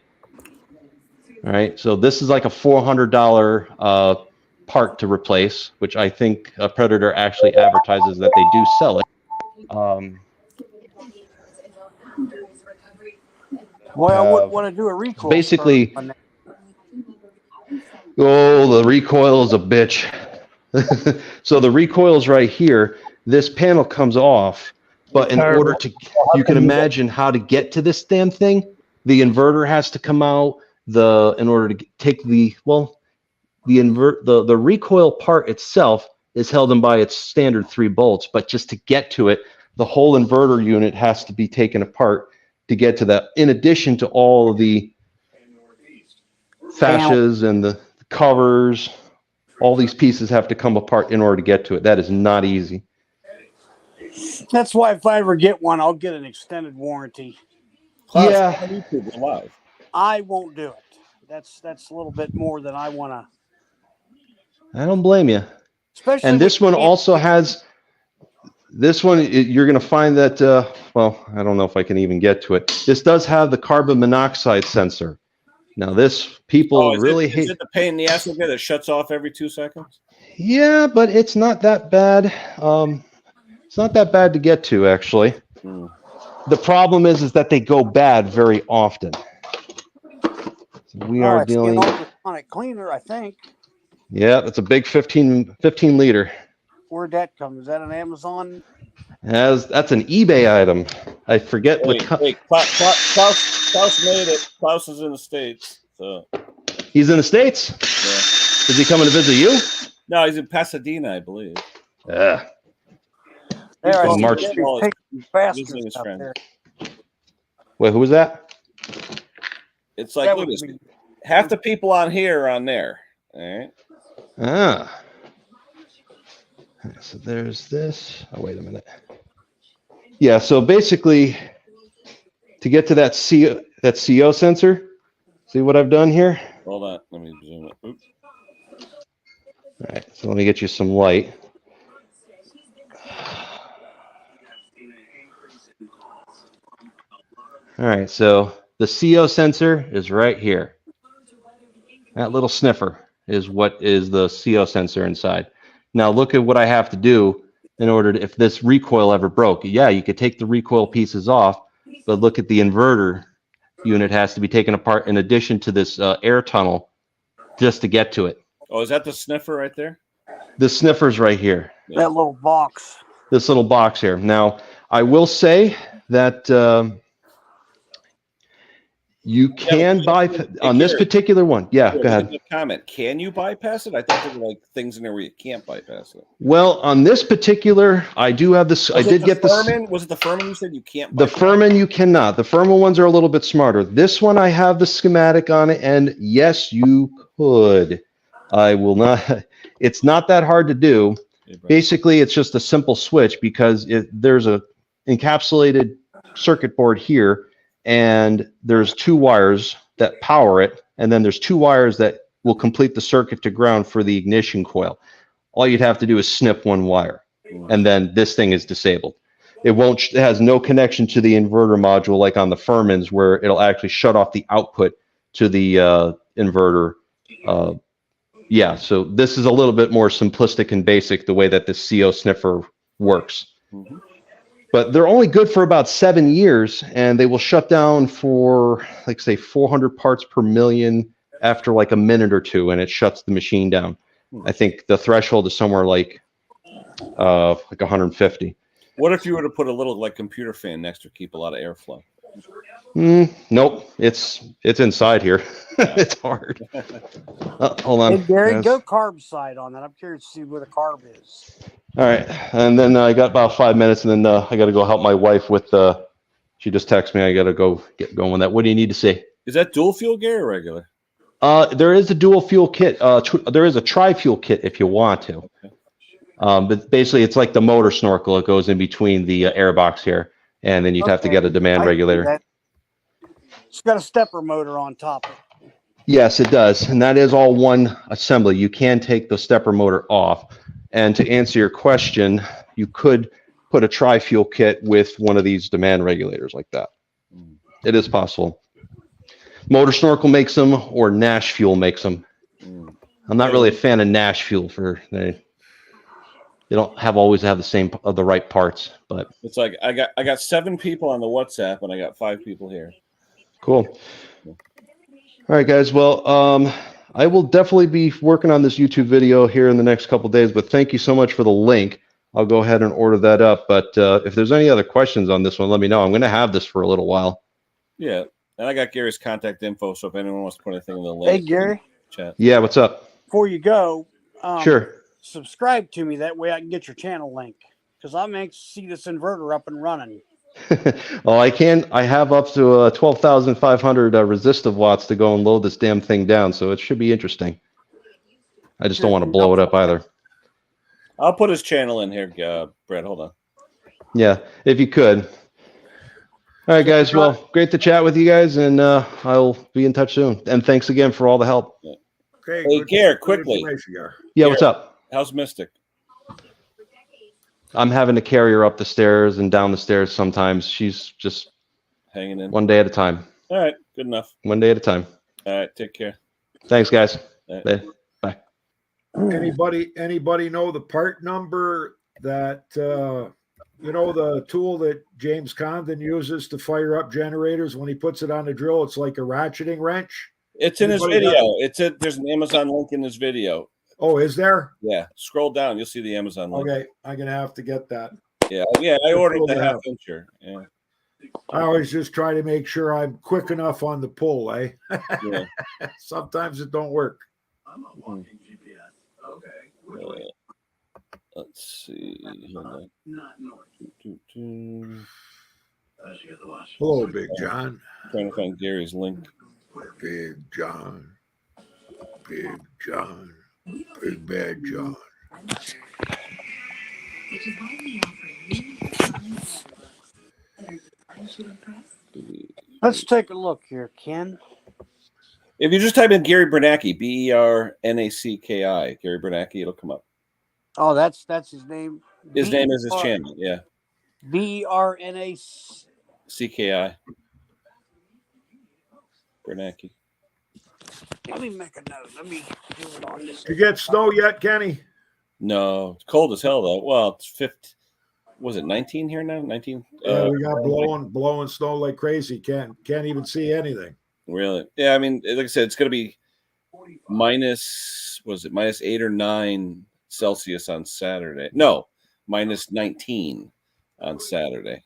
All right. So this is like a $400 part to replace, which I think Predator actually advertises that they do sell it. Boy, I wouldn't want to do a recoil. Basically, oh, the recoil is a bitch. So the recoil is right here. This panel comes off, but in order to, you can imagine how to get to this damn thing. The inverter has to come out. In order to take the recoil part itself is held in by its standard 3 bolts, but just to get to it, the whole inverter unit has to be taken apart to get to that. In addition to all of the fascias and the covers, all these pieces have to come apart in order to get to it. That is not easy. That's why if I ever get one, I'll get an extended warranty. Clous, Yeah. on YouTube, we're live. I won't do it. That's a little bit more than I want to. I don't blame you. Especially And this one also has, you're going to find that, well, I don't know if I can even get to it. This does have the carbon monoxide sensor. Now this, people really hate. Is it the pain in the ass that shuts off every 2 seconds? Yeah, but it's not that bad. It's not that bad to get to, actually. The problem is that they go bad very often. So we are dealing. It's an ultrasonic cleaner, I think. Yeah, it's a big 15 liter. Where'd that come? Is that an Amazon? That's an eBay item. I forget Wait, Clous made it. Clous is in the States. So he's in the States? yeah. Is he coming to visit you? No, he's in Pasadena, I believe. Yeah. There, I see March. you take some bastards Visiting his up friend. there. Wait, who was that? It's like, look, half the people on here are on there. All right. Ah. So there's this. Oh, wait a minute. Yeah, so basically, to get to that CO sensor, see what I've done here? Hold on. Let me zoom it. Oops. All right, so let me get you some light. All right, so the CO sensor is right here. That little sniffer is what is the CO sensor inside. Now look at what I have to do in order to, if this recoil ever broke. Yeah, you could take the recoil pieces off, but look at the inverter unit has to be taken apart in addition to this air tunnel just to get to it. Oh, is that the sniffer right there? The sniffer's right here. Yeah. That little box. This little box here. Now, I will say that you can bypass on this particular one. Yeah, go ahead. Comment. Can you bypass it? I thought there were like things in there where you can't bypass it. Well, on this particular, I do have this. I did get this. Was it the Furman you said you can't? The Furman you cannot. The Furman ones are a little bit smarter. This one I have the schematic on it, and yes, you could. I will not. It's not that hard to do. Basically, it's just a simple switch because there's a encapsulated circuit board here, and there's 2 wires that power it, and then there's 2 wires that will complete the circuit to ground for the ignition coil. All you'd have to do is snip 1 wire, and then this thing is disabled. It has no connection to the inverter module like on the Furmans, where it'll actually shut off the output to the inverter. Yeah, so this is a little bit more simplistic and basic, the way that this CO sniffer works. But they're only good for about 7 years, and they will shut down for, like, say, 400 parts per million after like a minute or 2, and it shuts the machine down. I think the threshold is somewhere like 150. What if you were to put a little like computer fan next to keep a lot of airflow? Nope. It's inside here. It's hard. Hold on. Hey, Gary, guys. go carb side on that. I'm curious to see where the carb is. All right. And then I got about 5 minutes, and then I got to go help my wife with she just texted me. I got to go get going with that. What do you need to say? Is that dual fuel gear or regular? There is a dual fuel kit. There is a tri-fuel kit if you want to. But basically, it's like the motor snorkel. It goes in between the air box here, and then you'd have to get a demand regulator. It's got a stepper motor on top of it. Yes, it does, and that is all one assembly. You can take the stepper motor off. And to answer your question, you could put a tri-fuel kit with one of these demand regulators like that. It is possible. Motor Snorkel makes them, or Nash Fuel makes them. I'm not really a fan of Nash Fuel for they don't always have the right parts, but It's like I got 7 people on the WhatsApp and I got 5 people here. cool. All right, guys. Well, I will definitely be working on this YouTube video here in the next couple of days, but thank you so much for the link. I'll go ahead and order that up. But if there's any other questions on this one, let me know. I'm going to have this for a little while. Yeah. And I got Gary's contact info, so if anyone wants to put anything in the link. Hey, Gary. Chat. Yeah, what's up? Before you go, Sure. subscribe to me. That way I can get your channel link. Because I'm anxious to see this inverter up and running. Well, I have up to 12,500 resistive watts to go and load this damn thing down, so it should be interesting. I just don't want to blow it up either. I'll put his channel in here, Brett. Hold on. Yeah, if you could. All right, guys. Well, great to chat with you guys, and I'll be in touch soon. And thanks again for all the help. Okay. Hey, Garrett, quickly. Yeah, what's up? How's Mystic? I'm having to carry her up the stairs and down the stairs sometimes. She's just Hanging in. one day at a time. All right. Good enough. One day at a time. All right. Take care. Thanks, guys. All right. Bye. Anybody know the part number that the tool that James Condon uses to fire up generators when he puts it on the drill? It's like a ratcheting wrench. It's in his Anybody video. There's an Amazon link in his video. Oh, is there? Yeah. Scroll down. You'll see the Amazon link. Okay, I'm gonna have to get that. Yeah. I ordered the Yeah. half incher. Yeah. I always just try to make sure I'm quick enough on the pull, eh? Yeah. Sometimes it don't work. Let's see. Hold on. Hello, Big John. Trying to find Gary's link. Big John. Big John. Big Bad John. Let's take a look here, Ken. If you just type in Gary Bernacki, Bernacki, Gary Bernacki, it'll come up. Oh, that's his name. His name is his channel. Yeah. BRNA. CKI. Bernacki. Let me make a note. Let me do it on this. Did you get snow yet, Kenny? No, it's cold as hell though. Well, it's 50. Was it 19 here now? 19. Yeah, we got blowing snow like crazy. Can't even see anything. Really? Yeah. I mean, like I said, it's going to be minus 8 or 9 Celsius on Saturday. No, minus 19 on Saturday.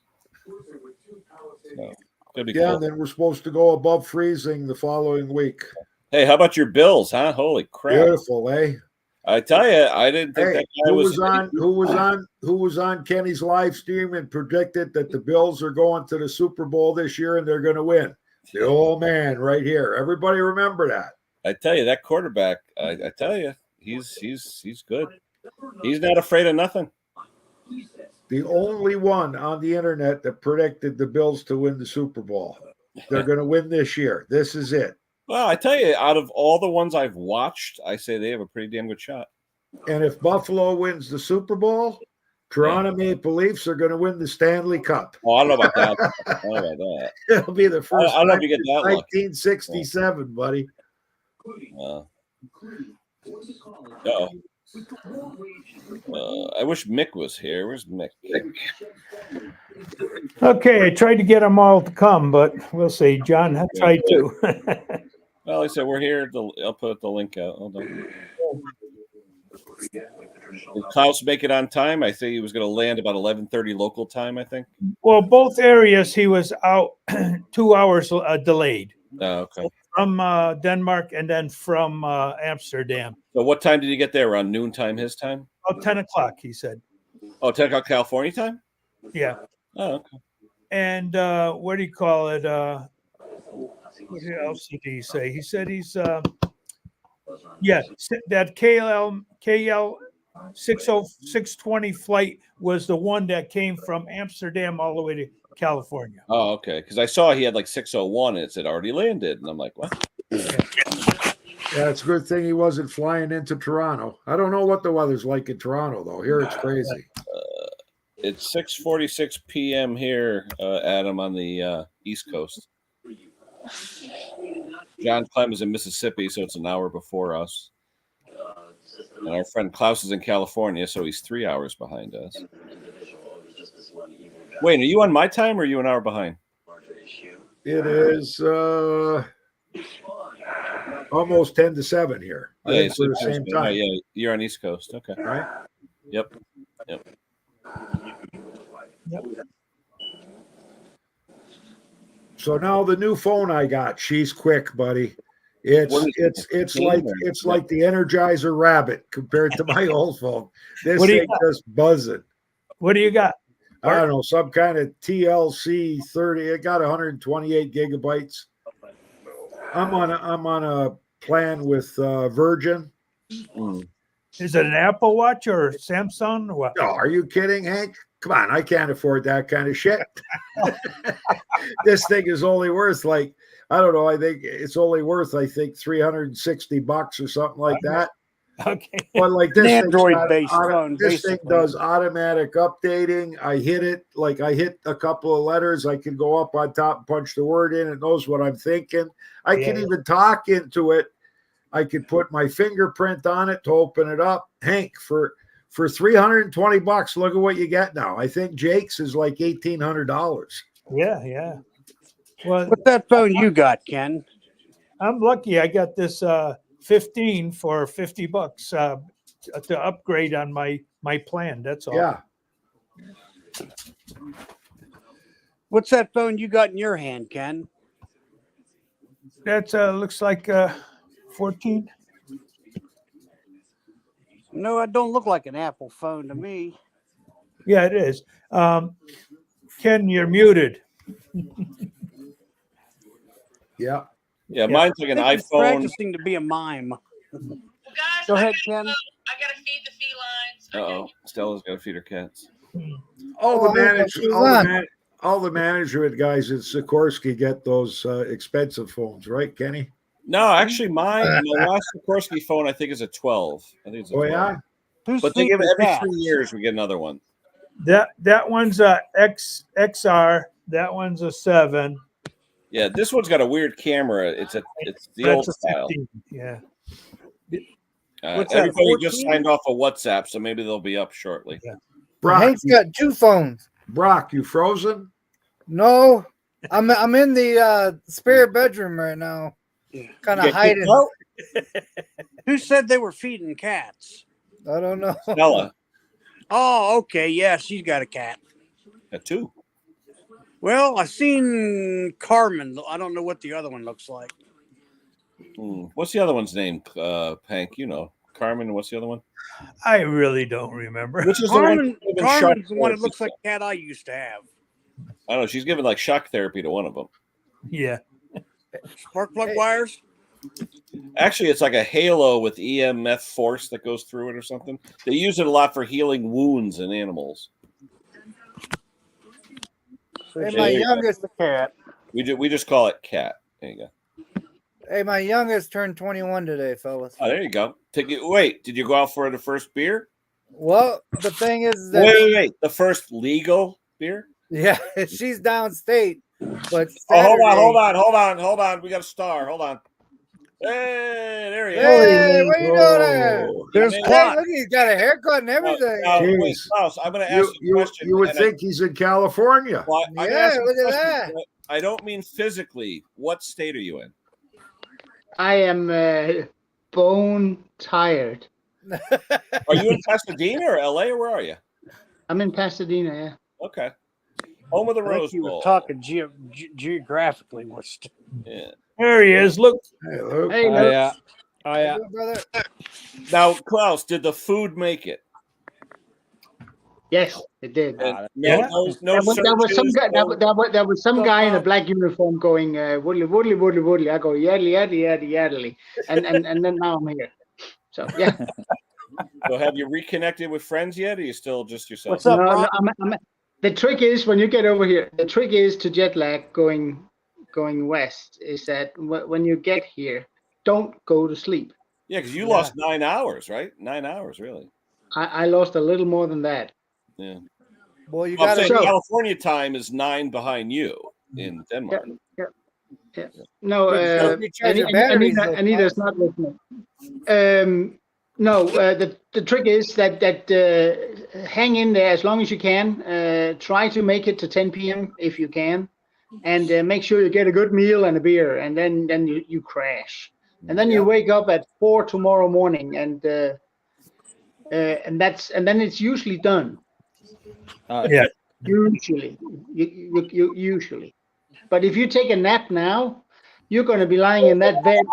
So, it'll be Yeah, cold. and then we're supposed to go above freezing the following week. Hey, how about your Bills, huh? Holy crap! Beautiful, eh? I tell you, I didn't think Hey, that guy who was on Kenny's live stream and predicted that the Bills are going to the Super Bowl this year and they're going to win. The old man right here. Everybody remember that. I tell you, that quarterback. I tell you, he's good. He's not afraid of nothing. The only one on the internet that predicted the Bills to win the Super Bowl. They're going to win this year. This is it. Well, I tell you, out of all the ones I've watched, I say they have a pretty damn good shot. And if Buffalo wins the Super Bowl, Toronto Maple Leafs are going to win the Stanley Cup. Oh, I don't know about that. I don't know about that. It'll be the first I don't know if you get that lucky. 1967, buddy. I wish Mick was here. Where's Mick? Okay, I tried to get them all to come, but we'll see. John, I tried to. Well, like I said, we're here. I'll put the link out. Hold on. Did Klaus make it on time? I think he was going to land about 11:30 local time, I think. Well, both areas he was out 2 hours delayed. Oh, okay. From Denmark and then from Amsterdam. So what time did he get there? Around noontime his time? Oh, 10 o'clock, he said. Oh, 10 o'clock California time? Yeah. Oh, okay. And what do you call it? What else did he say? He said he's that KL 620 flight was the one that came from Amsterdam all the way to California. Oh, okay. Because I saw he had like 601 and it said already landed. And I'm like, what? Yeah, it's a good thing he wasn't flying into Toronto. I don't know what the weather's like in Toronto, though. Here it's crazy. It's 6:46 p.m. here, Adam, on the East Coast. John Clem is in Mississippi, so it's an hour before us. And our friend Klaus is in California, so he's 3 hours behind us. Wait, are you on my time or are you an hour behind? It is almost 10 to 7 here. I think we're the same time. Oh, yeah, you're on East Coast. Okay. Right? Yep. So now the new phone I got, she's quick, buddy. It's like the Energizer Rabbit compared to my old phone. This thing just buzzing. What do you got? I don't know, some kind of TLC 30. It got 128 gigabytes. I'm on a plan with Virgin. Is it an Apple Watch or Samsung or what? No, are you kidding, Hank? Come on, I can't afford that kind of shit. This thing is only worth like, I don't know, I think it's only worth, $360 or something like that. Okay. But like this Android-based phone. This thing does automatic updating. I hit a couple of letters. I can go up on top and punch the word in. It knows what I'm thinking. I can even talk into it. I could put my fingerprint on it to open it up. Hank, for $320, look at what you get now. I think Jake's is like $1,800. Yeah. Well, What's that phone you got, Ken? I'm lucky. I got this 15 for $50 to upgrade on my plan. That's all. Yeah. What's that phone you got in your hand, Ken? That looks like 14. No, it don't look like an Apple phone to me. Yeah, it is. Ken, you're muted. Yeah. Yeah, mine's like an I think he's iPhone. practicing to be a mime. Well, guys, Go ahead, I Ken. gotta feed the felines. Stella's got to feed her cats. All the management guys at Sikorsky get those expensive phones, right, Kenny? No, actually, my last Sikorsky phone, I think, is a 12. I think it's a 12. Yeah? Who's But they give it every feeding 3 cats? years, we get another one. That one's a XR. That one's a 7. Yeah, this one's got a weird camera. It's the old style. 15. Yeah. What's that, Everybody just 14? signed off of WhatsApp, so maybe they'll be up shortly. Yeah. Brock, Hank's got 2 phones. Brock, you frozen? No, I'm in the spare bedroom right now, kind of hiding. Who said they were feeding cats? I don't know. Stella, Oh, okay. Yeah, she's got a cat. got 2. Well, I seen Carmen. I don't know what the other one looks like. What's the other one's name, Hank? You know, Carmen. What's the other one? I really don't remember. Which is Carmen's the one? the one that looks like a cat I used to have. I don't know. She's giving like shock therapy to one of them. Yeah. Spark plug wires. Actually, it's like a halo with EMF force that goes through it or something. They use it a lot for healing wounds in animals. Hey, my youngest, cat. We just call it cat. There you go. hey, my youngest turned 21 today, fellas. Oh, there you go. Wait, did you go out for the first beer? Well, the thing is that Wait. The first legal beer? yeah, she's downstate, but Oh, Saturday- hold on. We got a star. Hold on. Hey, there he is. Hey, what you doing there? There's Hey, Clous. look, he's got a haircut and everything. Wait, Klaus, I'm going to ask you a question. You would and think he's in California. I'm gonna Yeah, ask you a look at question, that. but I don't mean physically. What state are you in? I am bone tired. Are you in Pasadena or LA or where are you? I'm in Pasadena. Yeah. Okay. Home of the I think Rose he was Bowl. talking geographically. Yeah. There he is. Look. Hey, Luke. Hey, Luke. Hey, brother. Now, Klaus, did the food make it? Yes, it did. And Yeah. no There was some searches, guy. no- There was some guy in a black uniform going woodly, woodly, woodly, woodly. I go yaddly, yaddly, yaddly, yaddly, and then now I'm here. So yeah. So have you reconnected with friends yet? Or are you still just yourself? What's up, No, Ron? the trick is when you get over here. The trick is to jet lag going west. Is that when you get here, don't go to sleep. Yeah, because you lost 9 hours, right? 9 hours, really. I lost a little more than that. Yeah. Well, you Well, I'm got saying So- California time is 9 behind you in Denmark. Yeah. No, Recharge your batteries, though, Anita's not listening. No, the trick is that hang in there as long as you can. Try to make it to 10 p.m. if you can, and make sure you get a good meal and a beer, and then you crash, and then you wake up at 4 tomorrow morning, and then it's usually done. Yeah. Usually, you usually, but if you take a nap now, you're going to be lying in that bed.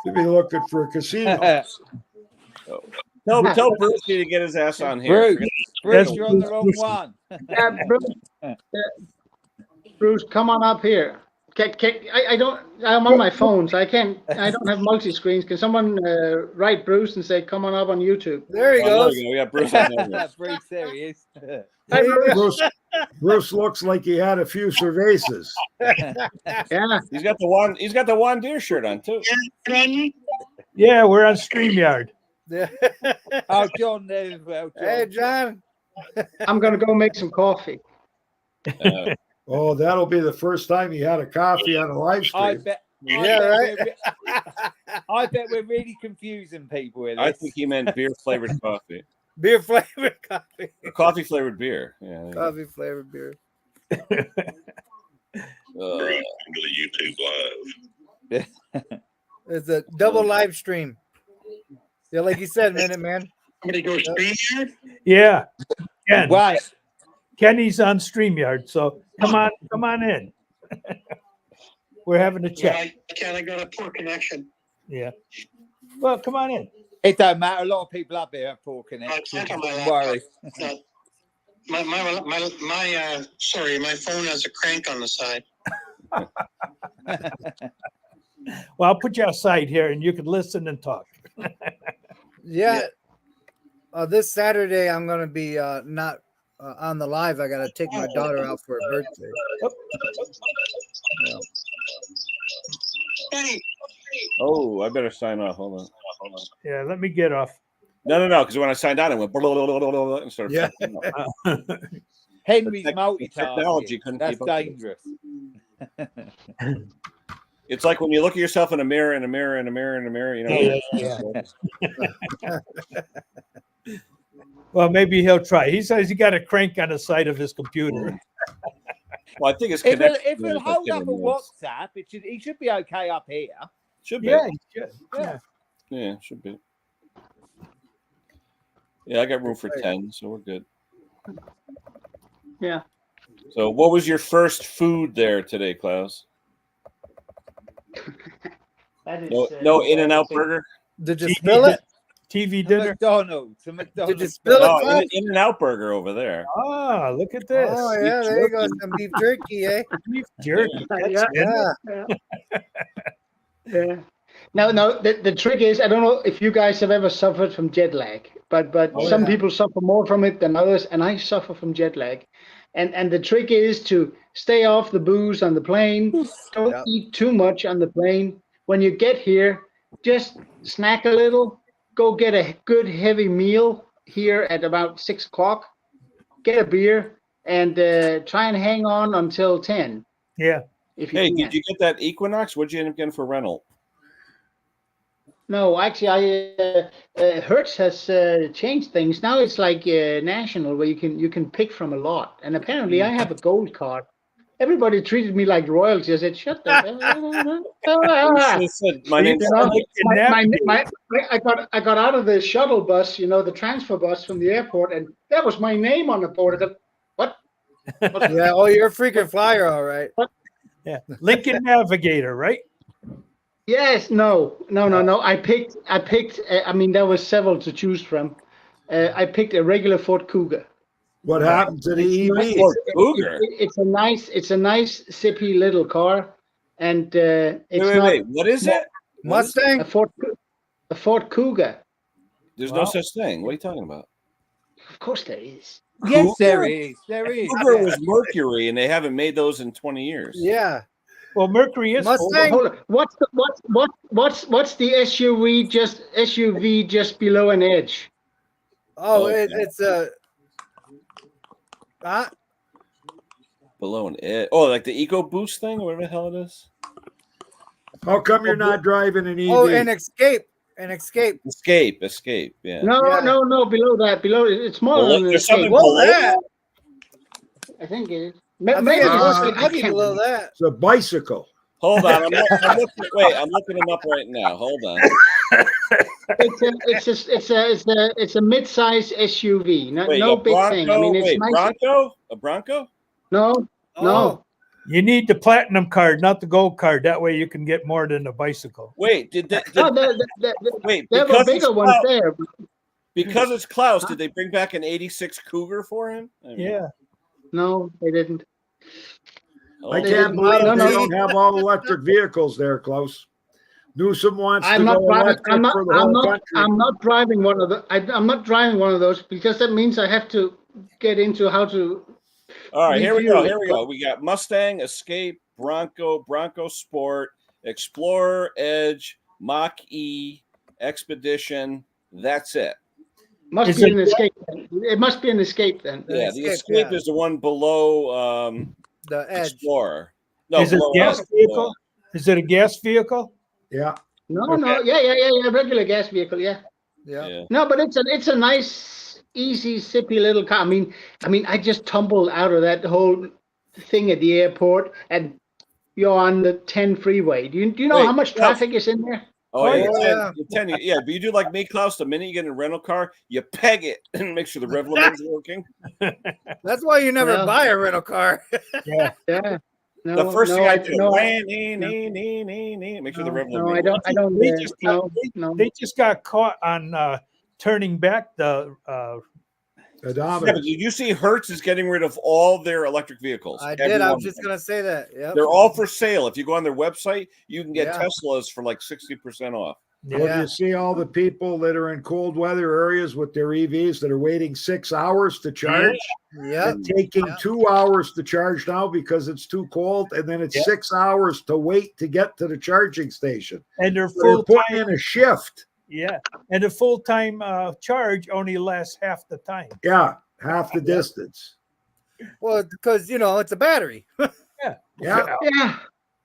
To be looking for a casino. Tell Brucey to get his ass on here. Bruce, you're on the wrong one. Bruce, come on up here. I don't. I'm on my phone, so I can't. I don't have multi screens. Can someone write Bruce and say, "Come on up on YouTube"? There he Oh, there goes. we go. We got Bruce on there. Bruce, there he is. Hi, Bruce. Bruce looks like he had a few cervezas. Yeah. He's got the Juan Deere shirt on too. Yeah, we're on StreamYard. Oh, John there as well. John. Hey, John. I'm gonna go make some coffee. Oh, that'll be the first time he had a coffee on a live I stream. bet. Yeah, right. I bet we're really confusing people with this. I think he meant beer flavored coffee. Beer flavored coffee. Coffee flavored beer. Yeah. Coffee flavored beer. It's a double live stream. Yeah, like you said, Minute Man. Somebody go StreamYard? Yeah. Ken. Right. Kenny's on StreamYard, so come on in. We're having a chat. I got a poor connection. Yeah. Well, come on in. It don't matter. A lot of people up here have poor connections. Don't worry. Sorry, my phone has a crank on the side. Well, I'll put you outside here and you can listen and talk. Yeah. This Saturday, I'm going to be not on the live. I got to take my daughter out for her birthday. Oh, I better sign off. Hold on. Yeah, let me get off. No, because when I signed on, it went and started. Yeah. Henry's Technology multitasking. couldn't That's keep up with it. dangerous. It's like when you look at yourself in a mirror, you know. Yeah. Well, maybe he'll try. He says he got a crank on the side of his computer. Well, I think it's If he'll hold up a WhatsApp, he should be okay up here. Should be. Yeah, he should. Yeah. Yeah, should be. Yeah, I got room for 10, so we're good. Yeah. So, what was your first food there today, Klaus? That is, No In-N-Out burger? Did you spill it? TV To dinner. McDonald's. To Did you McDonald's. spill No, it? Klaus? In-N-Out burger over there. Ah, look at this. Oh, yeah, there you go. Some beef jerky, eh? Beef jerky. That's Yeah. it. Yeah. No. The trick is, I don't know if you guys have ever suffered from jet lag, but some people suffer more from it than others, and I suffer from jet lag. And the trick is to stay off the booze on the plane. Don't eat too much on the plane. When you get here, just snack a little. Go get a good heavy meal here at about 6 o'clock. Get a beer and try and hang on until 10. Yeah. If you Hey, can. did you get that Equinox? What'd you end up getting for rental? No, actually, Hertz has changed things. Now it's like national, where you can pick from a lot. And apparently, I have a gold card, everybody treated me like royalty. I said, "Shut the They said, my name's You know, Lincoln I got out of the shuttle bus, the transfer bus from the airport, and that was my name on the board. I thought, what? Yeah. Oh, you're a freaking flyer, all right. Yeah, Lincoln Navigator, right? Yes, no. I picked. I mean, there was several to choose from. I picked a regular Ford Cougar. What happened to the EV? Ford Cougar. It's a nice, zippy little car, and it's Wait. What is it? Mustang. a Ford Cougar. There's no such thing. What are you talking about? Of course, there is. Yes, there is. There is. Cougar was Mercury, and they haven't made those in 20 years. Yeah. Well, Mercury is Mustang. Hold on. What's the SUV just below an Edge? Oh, Okay. it's a. Below an edge. Oh, like the Eco Boost thing, or whatever the hell it is. How come you're not driving an EV? Oh, an Escape. An Escape. Escape. Yeah. No, below that. Below it's more than an There's Escape. something below that. I think it is. I Maybe think it's it's maybe below that. It's a bicycle. Hold on. I'm looking them up right now. Hold on. It's a mid-size SUV. No, Wait, no a big thing. I mean, it's nice. Bronco? A Bronco? No. You need the platinum card, not the gold card. That way you can get more than a bicycle. Wait, wait, there were bigger ones there. Because it's Clous, did they bring back an 86 Cougar for him? I mean, Yeah. No, they didn't. I can't believe they don't have all electric vehicles there, Klaus. Newsom wants to go electric for the whole country. I'm not driving one of the. I'm not driving one of those because that means I have to get into how to. All right, here we go. We got Mustang, Escape, Bronco, Bronco Sport, Explorer, Edge, Mach-E, Expedition. That's it. Must be an Escape. It must be an Escape then. Yeah, the Escape is the one below the Edge. Explorer. No, is it a gas vehicle? Is it a gas vehicle? Yeah. No, yeah. Regular gas vehicle, yeah. No, but it's a nice, easy, zippy little car. I mean, I just tumbled out of that whole thing at the airport, and you're on the 10 freeway. Do you know how much traffic is in there? Oh, yeah. But you do like me, Klaus. The minute you get in a rental car, you peg it and make sure the rev limit's working. That's why you never buy a rental car. Yeah. No, the first thing I do, make sure the rev limit. I don't. They just got caught on turning back the. Did you see Hertz is getting rid of all their electric vehicles? I did. I was just going to say that. Yep. They're all for sale. If you go on their website, you can get Teslas for like 60% off. Well, you see all the people that are in cold weather areas with their EVs that are waiting 6 hours to charge. Yeah. And taking 2 hours to charge now because it's too cold, and then it's 6 hours to wait to get to the charging station. And they're putting in a shift. Yeah, and the full-time charge only lasts half the time. Yeah, half the distance. Well, because it's a battery. Yeah,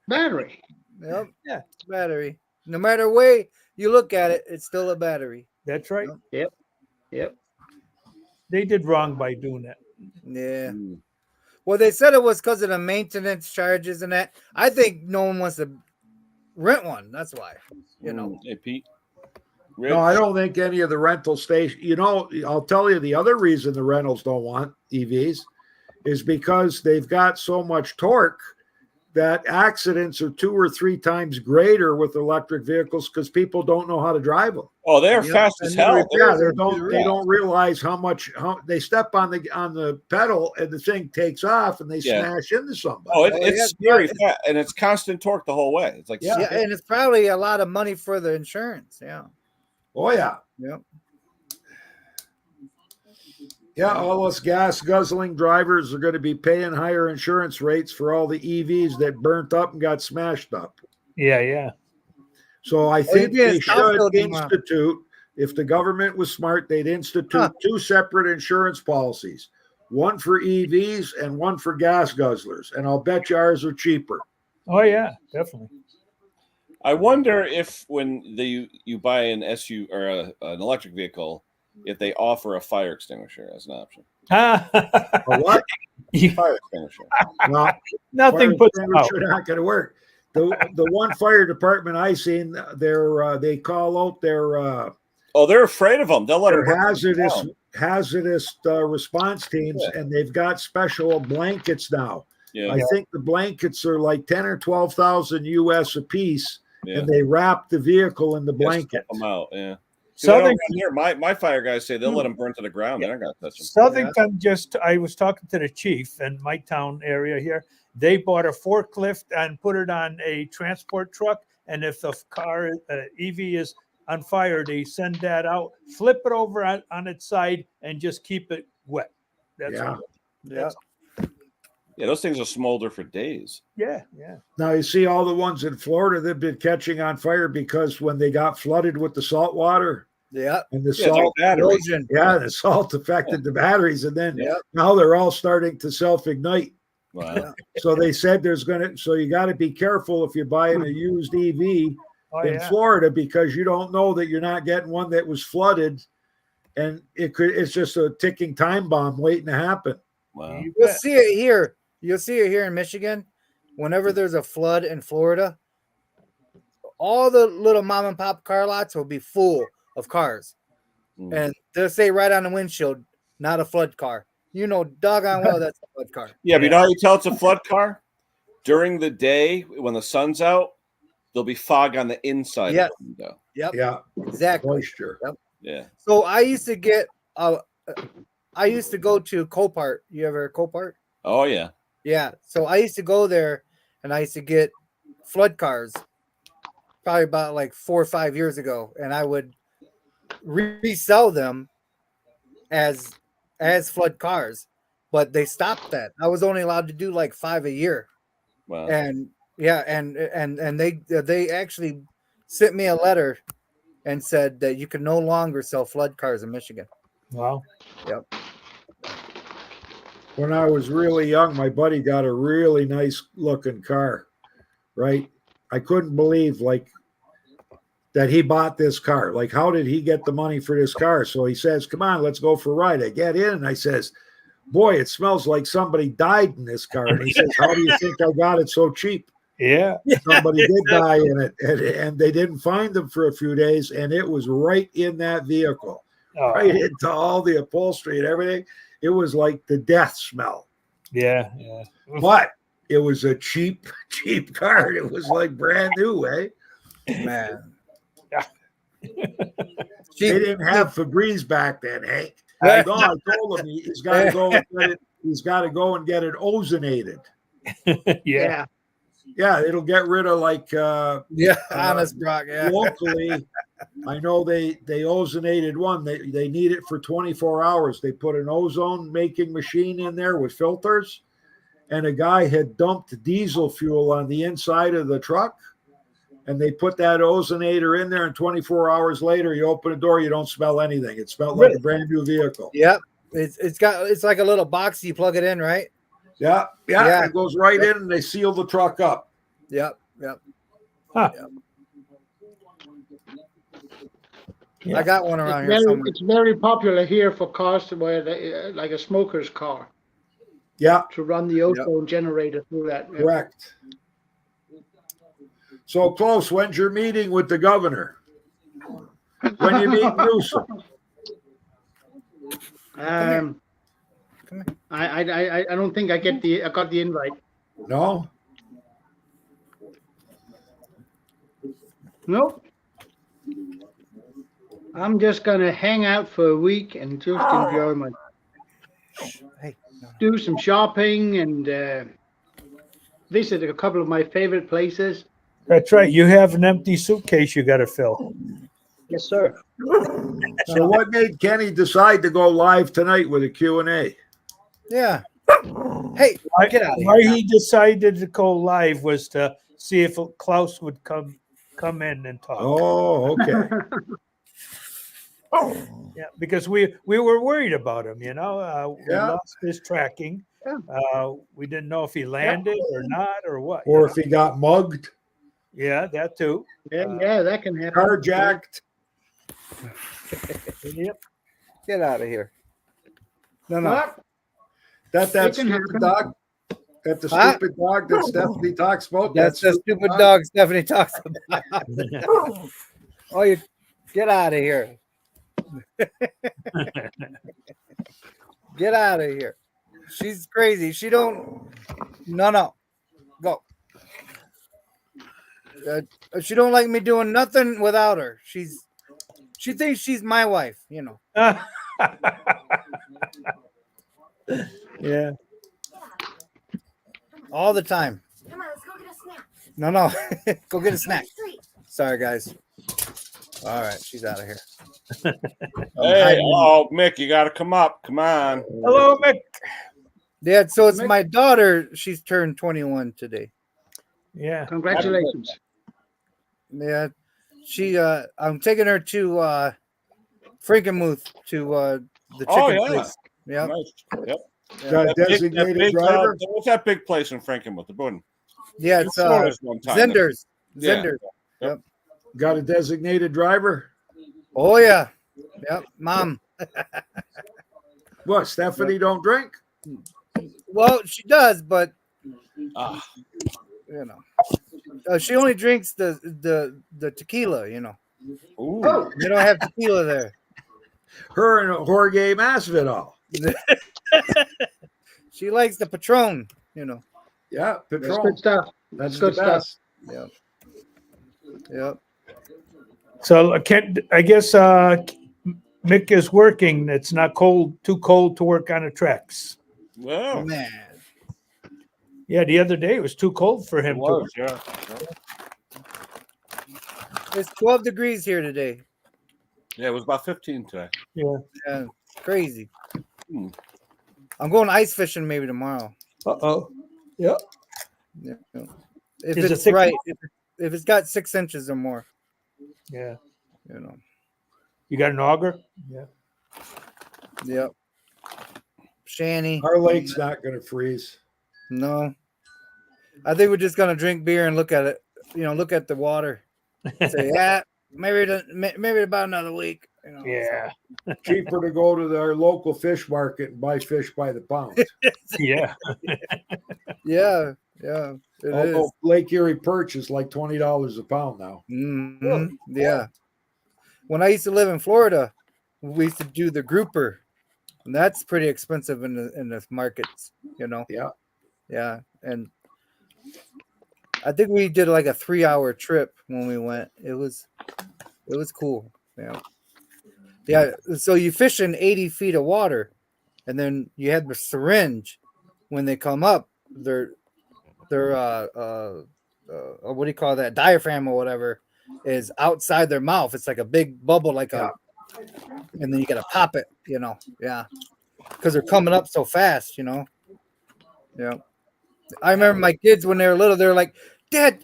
battery. Yep. Yeah, battery. No matter way you look at it, it's still a battery. That's right. Yep. They did wrong by doing that. Yeah. Well, they said it was because of the maintenance charges and that. I think no one wants to rent one. That's why. Hey, Pete. No, I don't think any of the rental stations. I'll tell you the other reason the rentals don't want EVs is because they've got so much torque that accidents are 2 or 3 times greater with electric vehicles because people don't know how to drive them. Oh, they're fast as hell. They don't realize how they step on the pedal and the thing takes off and they smash into somebody. Oh, it's scary fast, and it's constant torque the whole way. It's like and it's probably a lot of money for the insurance. Yeah. Oh yeah. Yep. Yeah, all us gas guzzling drivers are going to be paying higher insurance rates for all the EVs that burnt up and got smashed up. Yeah. So I think they should institute, if the government was smart, they'd institute 2 separate insurance policies, one for EVs and one for gas guzzlers. And I'll bet you ours are cheaper. Oh yeah, definitely. I wonder if when you buy an SUV or an electric vehicle, if they offer a fire extinguisher as an option. A what? Fire extinguisher. No, Nothing fire puts them out. extinguisher not going to work. The one fire department I seen, they call out their Oh, they're afraid of them. They'll let them their burn hazardous response teams, Yeah. and they've got special blankets now. Yeah. I think the blankets are like 10 or 12,000 US a piece, Yeah. and they wrap the vehicle in the Yeah, blanket. stuff them out. Yeah. Southern, Here, my fire guys say they'll let them burn to the ground. They're not going to touch them. Southington I was talking to the chief in my town area here. They bought a forklift and put it on a transport truck. And if the car EV is on fire, they send that out, flip it over on its side, and just keep it wet. That's Yeah. all. That's Yeah, those things will smolder for days. Yeah. Now you see all the ones in Florida that've been catching on fire because when they got flooded with the salt water, Yeah. and the Yeah, salt Erosion. the salt affected the batteries, and then now they're all starting to self-ignite. Wow. So they said so you got to be careful if you're buying a used EV in Florida, because you don't know that you're not getting one that was flooded, and it's just a ticking time bomb waiting to happen. Wow. You'll see it here. You'll see it here in Michigan. Whenever there's a flood in Florida, all the little mom and pop car lots will be full of cars. And they'll say right on the windshield, not a flood car. You know, doggone well that's a flood car. Yeah, but you know how you tell it's a flood car? During the day, when the sun's out, there'll be fog on the inside of the window. Yep. Yeah. Exactly. Moisture. Yep. Yeah. So I used to get I used to go to Copart. You ever Copart? Oh, yeah. Yeah. So I used to go there and I used to get flood cars probably about like 4 or 5 years ago. And I would resell them as flood cars, but they stopped that. I was only allowed to do like 5 a year. Wow. And and they actually sent me a letter and said that you can no longer sell flood cars in Michigan. Wow. Yep. When I was really young, my buddy got a really nice looking car, right? I couldn't believe that he bought this car. Like, how did he get the money for this car? So he says, come on, let's go for a ride. I get in and I says, boy, it smells like somebody died in this car. And he says, how do you think I got it so cheap? Yeah. Somebody did die in it, and they didn't find them for a few days, and it was right in that vehicle, right into all the upholstery and everything. It was like the death smell. Yeah. But it was a cheap car. It was like brand new, eh? Man. They didn't have Febreze back then, Hank. I told him he's got to go and get it. He's got to go and get it ozonated. Yeah. Yeah, it'll get rid of honest Brock. Yeah. Locally, I know they ozonated one. They need it for 24 hours. They put an ozone making machine in there with filters, and a guy had dumped diesel fuel on the inside of the truck, and they put that ozonator in there, and 24 hours later, you open the door, you don't smell anything. It smelled like a brand new vehicle. Yep. It's like a little box, you plug it in, right? Yeah. It goes right in, and they seal the truck up. Yep. Huh. I got one around here somewhere. It's very popular here for cars where like a smoker's car. Yeah. To run the ozone generator through that. Correct. So, Clous, when's your meeting with the governor? When you meet Newsom? Come here. I don't think I got the invite. No? Nope. I'm just gonna hang out for a week and just enjoy my do some shopping and visit a couple of my favorite places. That's right. You have an empty suitcase you got to fill. Yes, sir. So what made Kenny decide to go live tonight with a Q&A? Yeah. Hey, get out of here. Why he decided to go live was to see if Clous would come in and talk. Oh, okay. Yeah, because we were worried about him, we lost his tracking. We didn't know if he landed or not or what. Or if he got mugged. Yeah, that too. Yeah, that can happen. Carjacked. Yep. Get out of here. No, no. What? That It can stupid happen. dog? That the Huh? stupid dog that Stephanie talks about? That's the stupid dog Stephanie talks about. Oh, you get out of here. Get out of here. She's crazy. She don't. No. Go. She don't like me doing nothing without her. She thinks she's my wife. You know. Yeah. All the time. Come on, let's go get a snack. No. Go get a snack. Sorry, guys. All right, she's out of here. Hey, oh, Mick, you got to come up. Come on. Hello, Mick. Yeah, so it's my daughter. She's turned 21 today. Yeah. Congratulations. Yeah, I'm taking her to Frankenmuth to the chicken Oh, yeah. place. Yep. Nice. Yep. Got a designated driver? What's that big place in Frankenmuth? The Buden. Yeah, it's Zenders. Zenders. Yeah. Zenders. Yep. Got a designated driver? Oh yeah. Yep. Mom. What? Stephanie don't drink? Well, she does, but Ah. you know, she only drinks the tequila. You know, Ooh. they don't have tequila there. Her and Jorge Masvidal. She likes the Patron. You know. Yeah, That's Patron. good stuff. That's good the best. Yep. Yep. So I guess Mick is working. It's not too cold to work on the tracks. Well, Man. Yeah, the other day it was too cold for it him to was, work. yeah. It's 12 degrees here today. Yeah, it was about 15 today. Yeah. Yeah, crazy. Hmm. I'm going ice fishing maybe tomorrow. Uh-oh. Yep. Yeah. If Is it it's 6 right, if it's got 6 inches or more, Yeah. you know. You got an auger? Yeah. Yep. Shanny. Our lake's not going to freeze. No. I think we're just gonna drink beer and look at it. You know, look at the water. Say, yeah, maybe about another week. You know, Yeah. Cheaper to go to our local fish market and buy fish by the pound. Yeah. Yeah. Yeah. It Although is. Lake Erie perch is like $20 a pound now. Mhm. Yeah. When I used to live in Florida, we used to do the grouper, and that's pretty expensive in the markets. You know. Yeah. Yeah, and I think we did like a 3-hour trip when we went. It was cool. Yeah. Yeah. So you fish in 80 feet of water, and then you have the syringe. When they come up, they're what do you call that? Diaphragm or whatever is outside their mouth. It's like a big bubble, and then you gotta pop it. You know. Yeah. Because they're coming up so fast. You know. Yeah. I remember my kids when they were little, they were like, Dad,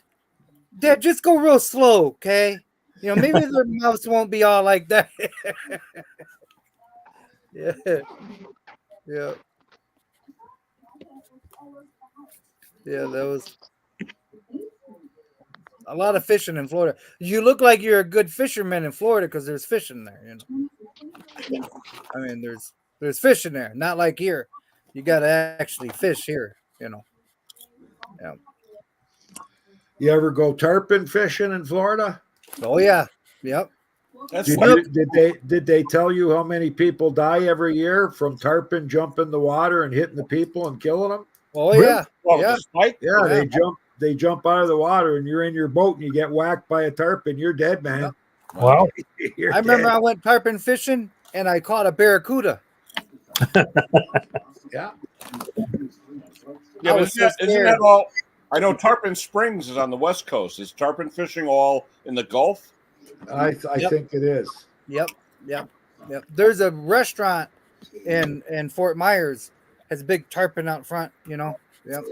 just go real slow, okay? You know, maybe their mouths won't be all like that. Yeah. Yeah. Yeah, that was a lot of fishing in Florida. You look like you're a good fisherman in Florida because there's fishing there, you know. I mean, there's fish in there, not like here. You got to actually fish here, you know. Yeah. You ever go tarpon fishing in Florida? Oh yeah. Yep. That's Did they tell you how many people die every year from tarpon jumping the water and hitting the people and killing them? Oh yeah. Yeah. Yeah, they jump out of the water and you're in your boat and you get whacked by a tarpon, you're dead, man. Wow. You're I remember dead. I went tarpon fishing and I caught a barracuda. Yeah. Yeah, I but was so isn't scared. that all? I know Tarpon Springs is on the West Coast. Is tarpon fishing all in the Gulf? I think it is. Yep. There's a restaurant in Fort Myers has a big tarpon out front, you know. Yep.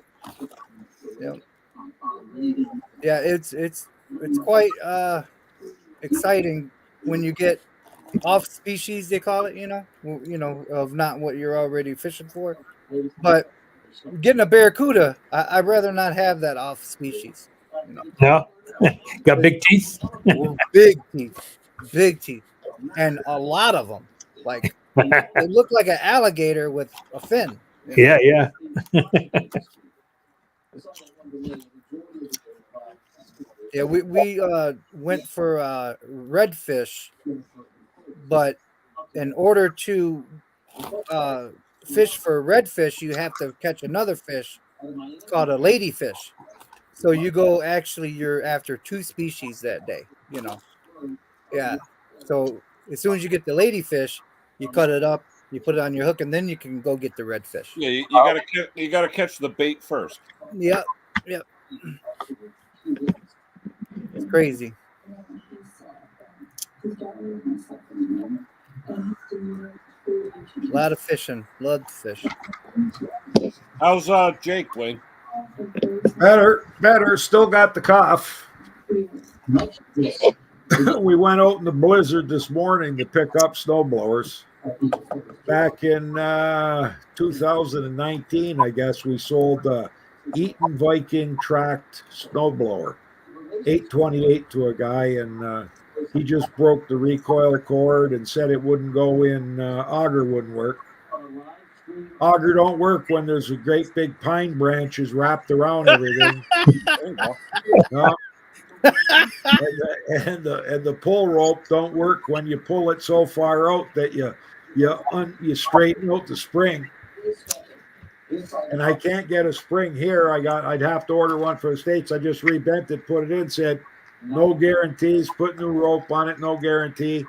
Yeah, it's quite exciting when you get off species, they call it, you know, of not what you're already fishing for. But getting a barracuda, I'd rather not have that off species. You know. No. Got big teeth. Big teeth, and a lot of them. Like They look like an alligator with a fin. you know? Yeah. Yeah, we went for redfish, but in order to fish for redfish, you have to catch another fish called a ladyfish. So you're after two species that day, you know. Yeah. So as soon as you get the ladyfish, you cut it up, you put it on your hook, and then you can go get the redfish. Yeah, you gotta catch the bait first. Yep. Yep. It's crazy. A lot of fishing, bloodfish. How's Jake, Wayne? Better. Still got the cough. We went out in the blizzard this morning to pick up snowblowers. Back in 2019, I guess we sold Eaton Viking tracked snowblower, 828 to a guy, and he just broke the recoil cord and said it wouldn't go in. Auger wouldn't work. Auger don't work when there's a great big pine branches wrapped around everything. No. And the pull rope don't work when you pull it so far out that you straighten out the spring. And I can't get a spring here. I'd have to order one for the States. I just rebent it, put it in, said no guarantees, put new rope on it, no guarantee.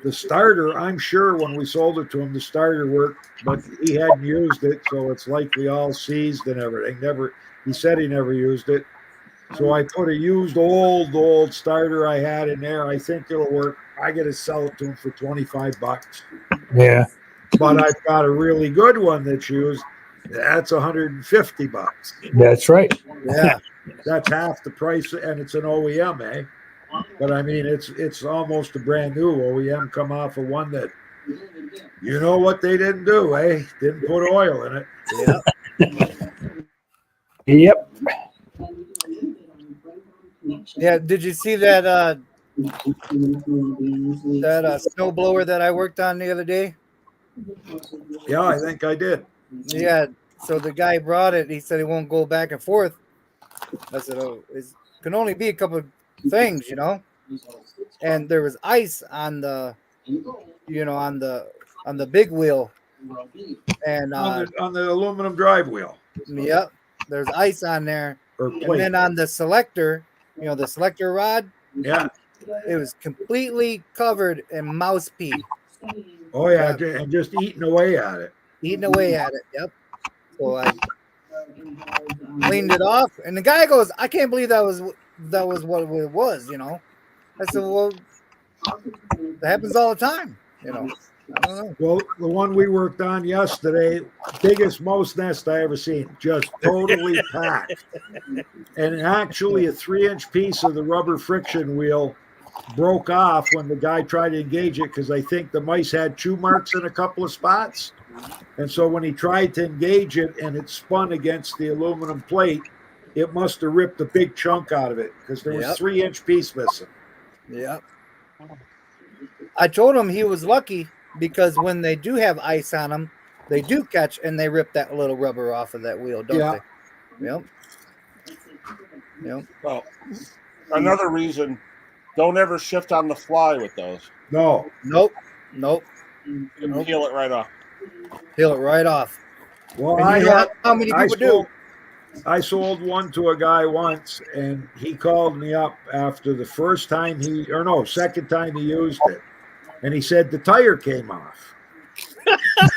The starter, I'm sure when we sold it to him, the starter worked, but he hadn't used it, so it's likely all seized and everything. He said he never used it. So I put a used old starter I had in there. I think it'll work. I got to sell it to him for $25. Yeah. But I've got a really good one that's used. That's $150. That's right. Yeah. That's half the price, and it's an OEM, eh? But I mean, it's almost a brand new OEM come off of one that, you know what they didn't do, eh? Didn't put oil in it. Yep. Yeah. Did you see that snow blower that I worked on the other day? Yeah, I think I did. Yeah. So the guy brought it. He said he won't go back and forth. I said, "Oh, it can only be a couple of things, you know." And there was ice on the, on the big wheel, and On the aluminum drive wheel. yep, there's ice on there. Or And plate. then on the selector, the selector rod, Yeah. it was completely covered in mouse pee. Oh yeah, and just eating away at it. Eating away at it. Yep. So I cleaned it off, and the guy goes, "I can't believe that was what it was." I said, "Well, that happens all the time." I don't know. Well, the one we worked on yesterday, biggest mouse nest I ever seen, just totally packed. And actually a 3-inch piece of the rubber friction wheel broke off when the guy tried to engage it, because I think the mice had chew marks in a couple of spots. And so when he tried to engage it and it spun against the aluminum plate, it must have ripped a big chunk out of it, because there was 3-inch piece missing. Yep. I told him he was lucky, because when they do have ice on them, they do catch and they rip that little rubber off of that wheel, don't they? Yep. Yep. Well, another reason, don't ever shift on the fly with those. No. Nope. You peel it right off. Peel it right off. Well, how many people do? I sold one to a guy once, and he called me up after the second time he used it. And he said the tire came off.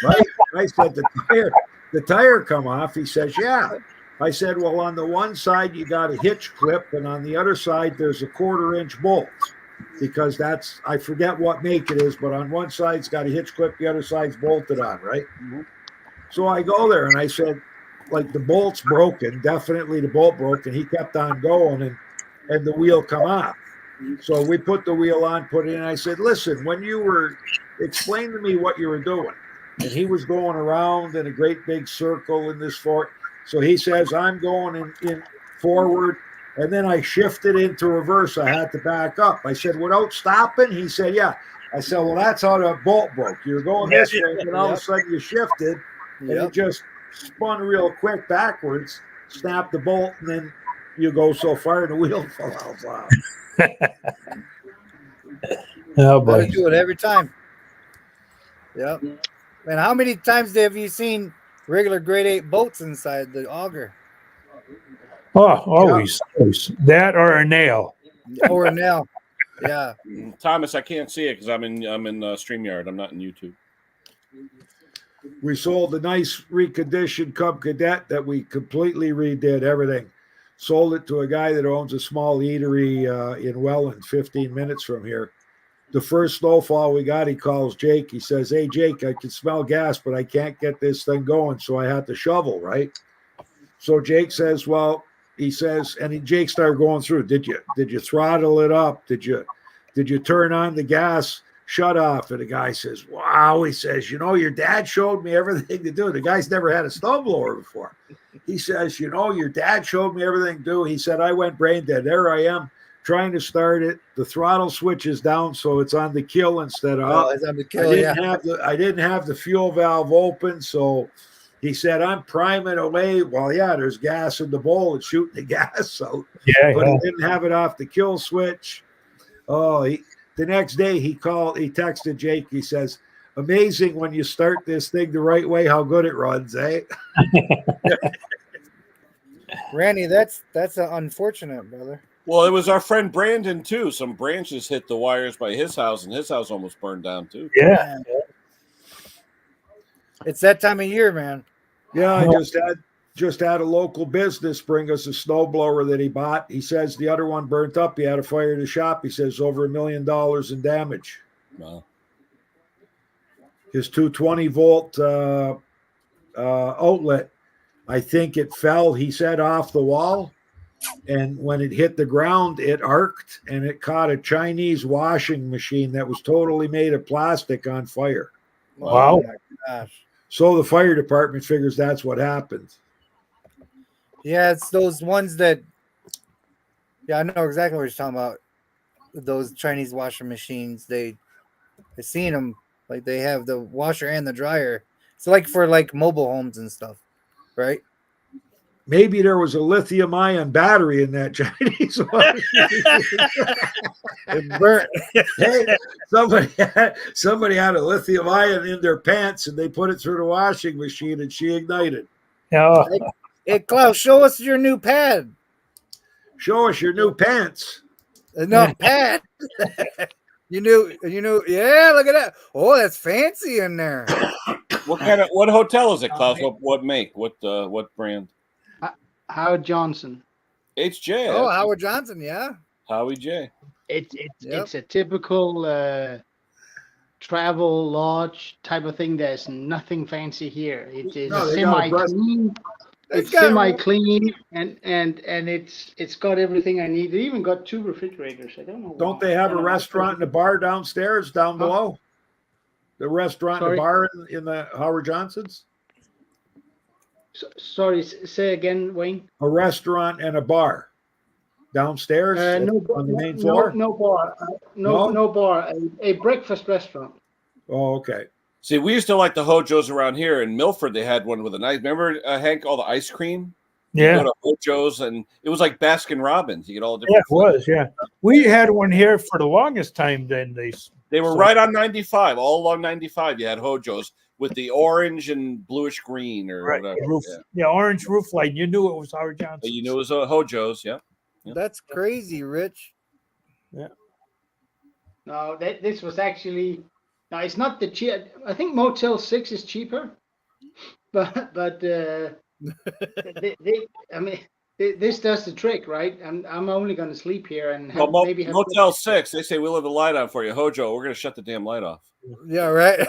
Right? I said, the tire come off. He says, yeah. I said, well, on the one side, you got a hitch clip, and on the other side, there's a 1/4-inch bolt, because I forget what make it is, but on one side, it's got a hitch clip, the other side's bolted on, right? Mm-hmm. So I go there, and I said, like, the bolt's broken, definitely the bolt broke, and he kept on going, and the wheel come off. So we put the wheel on, put it in. I said, listen, explain to me what you were doing. And he was going around in a great big circle in this fort. So he says, I'm going in forward. And then I shifted into reverse. I had to back up. I said, without stopping? He said, yeah. I said, well, that's how the bolt broke. You were going this way, and then all of a sudden you shifted, and it just spun real quick backwards, snapped the bolt, and then you go so far, and the wheel fell out. Oh boy. Gotta do it every time. Yep. And how many times have you seen regular grade 8 bolts inside the auger? Oh, always that or a nail. Or a nail. Yeah. Thomas, I can't see it because I'm in StreamYard. I'm not in YouTube. We sold a nice reconditioned Cub Cadet that we completely redid everything. Sold it to a guy that owns a small eatery in Welland, 15 minutes from here. The first snowfall we got, he calls Jake. He says, hey, Jake, I can smell gas, but I can't get this thing going, so I had to shovel, right? So Jake says, well, he says, and Jake started going through, did you throttle it up? Did you turn on the gas shut off? And the guy says, wow, he says, your dad showed me everything to do. The guy's never had a snowblower before. He says, your dad showed me everything to do. He said, I went brain dead. There I am trying to start it. The throttle switch is down, so it's on the kill instead of up. It's on the kill, I didn't have the fuel valve open, so he said, I'm priming away. Well, yeah, there's gas in the bowl. It's shooting the gas out. But he didn't have it off the kill switch. Oh, the next day he texted Jake. He says, amazing when you start this thing the right way, how good it runs, eh? Randy, that's unfortunate, brother. Well, it was our friend Brandon too. Some branches hit the wires by his house, and his house almost burned down too. Yeah. It's that time of year, man. Yeah, I just had a local business bring us a snowblower that he bought. He says the other one burnt up. He had a fire in the shop. He says over $1 million in damage. Wow. His 220-volt outlet, I think it fell, he said, off the wall. And when it hit the ground, it arced and it caught a Chinese washing machine that was totally made of plastic on fire. Wow. Oh my gosh. So the fire department figures that's what happened. Yeah, it's those ones that. Yeah, I know exactly what you're talking about. Those Chinese washing machines. I've seen them. Like they have the washer and the dryer. It's like for like mobile homes and stuff, right? Maybe there was a lithium-ion battery in that Chinese washing machine. It burnt. Hey, somebody had a lithium-ion in their pants and they put it through the washing machine and she ignited. Yeah. Hey, Clous, show us your new pad. Show us your new pants. No, pad. You knew, yeah, look at that. Oh, that's fancy in there. What hotel is it, Klaus? What make? What brand? Howard Johnson. HJ. Oh, Howard Johnson, yeah. Howie J. It's a typical travel lodge type of thing. There's nothing fancy here. It is semi-clean. It's semi-clean and it's got everything I need. It even got 2 refrigerators. I don't know. Don't they have a restaurant and a bar downstairs, down below? The restaurant and the bar in the Howard Johnson's? Sorry, say again, Wayne. A restaurant and a bar downstairs on the main floor? No bar. No bar. A breakfast restaurant. Oh, okay. See, we used to like the Hojos around here in Milford. They had one with a nice. Remember, Hank, all the ice cream? Yeah. You go to Hojos, and it was like Baskin Robbins. You get all different. Yeah, it was. Yeah, we had one here for the longest time. Then they were right on 95, all along 95. You had Hojos with the orange and bluish green or whatever. Roof, orange roof light. You knew it was Howard Johnson. You knew it was Hojos. Yeah. That's crazy, Rich. Yeah. No, this was actually. No, it's not the cheap. I think Motel 6 is cheaper, but this does the trick, right? I'm only going to sleep here and maybe have Motel 6. They say we'll have the light on for you, Hojo. We're going to shut the damn light off. Yeah, right.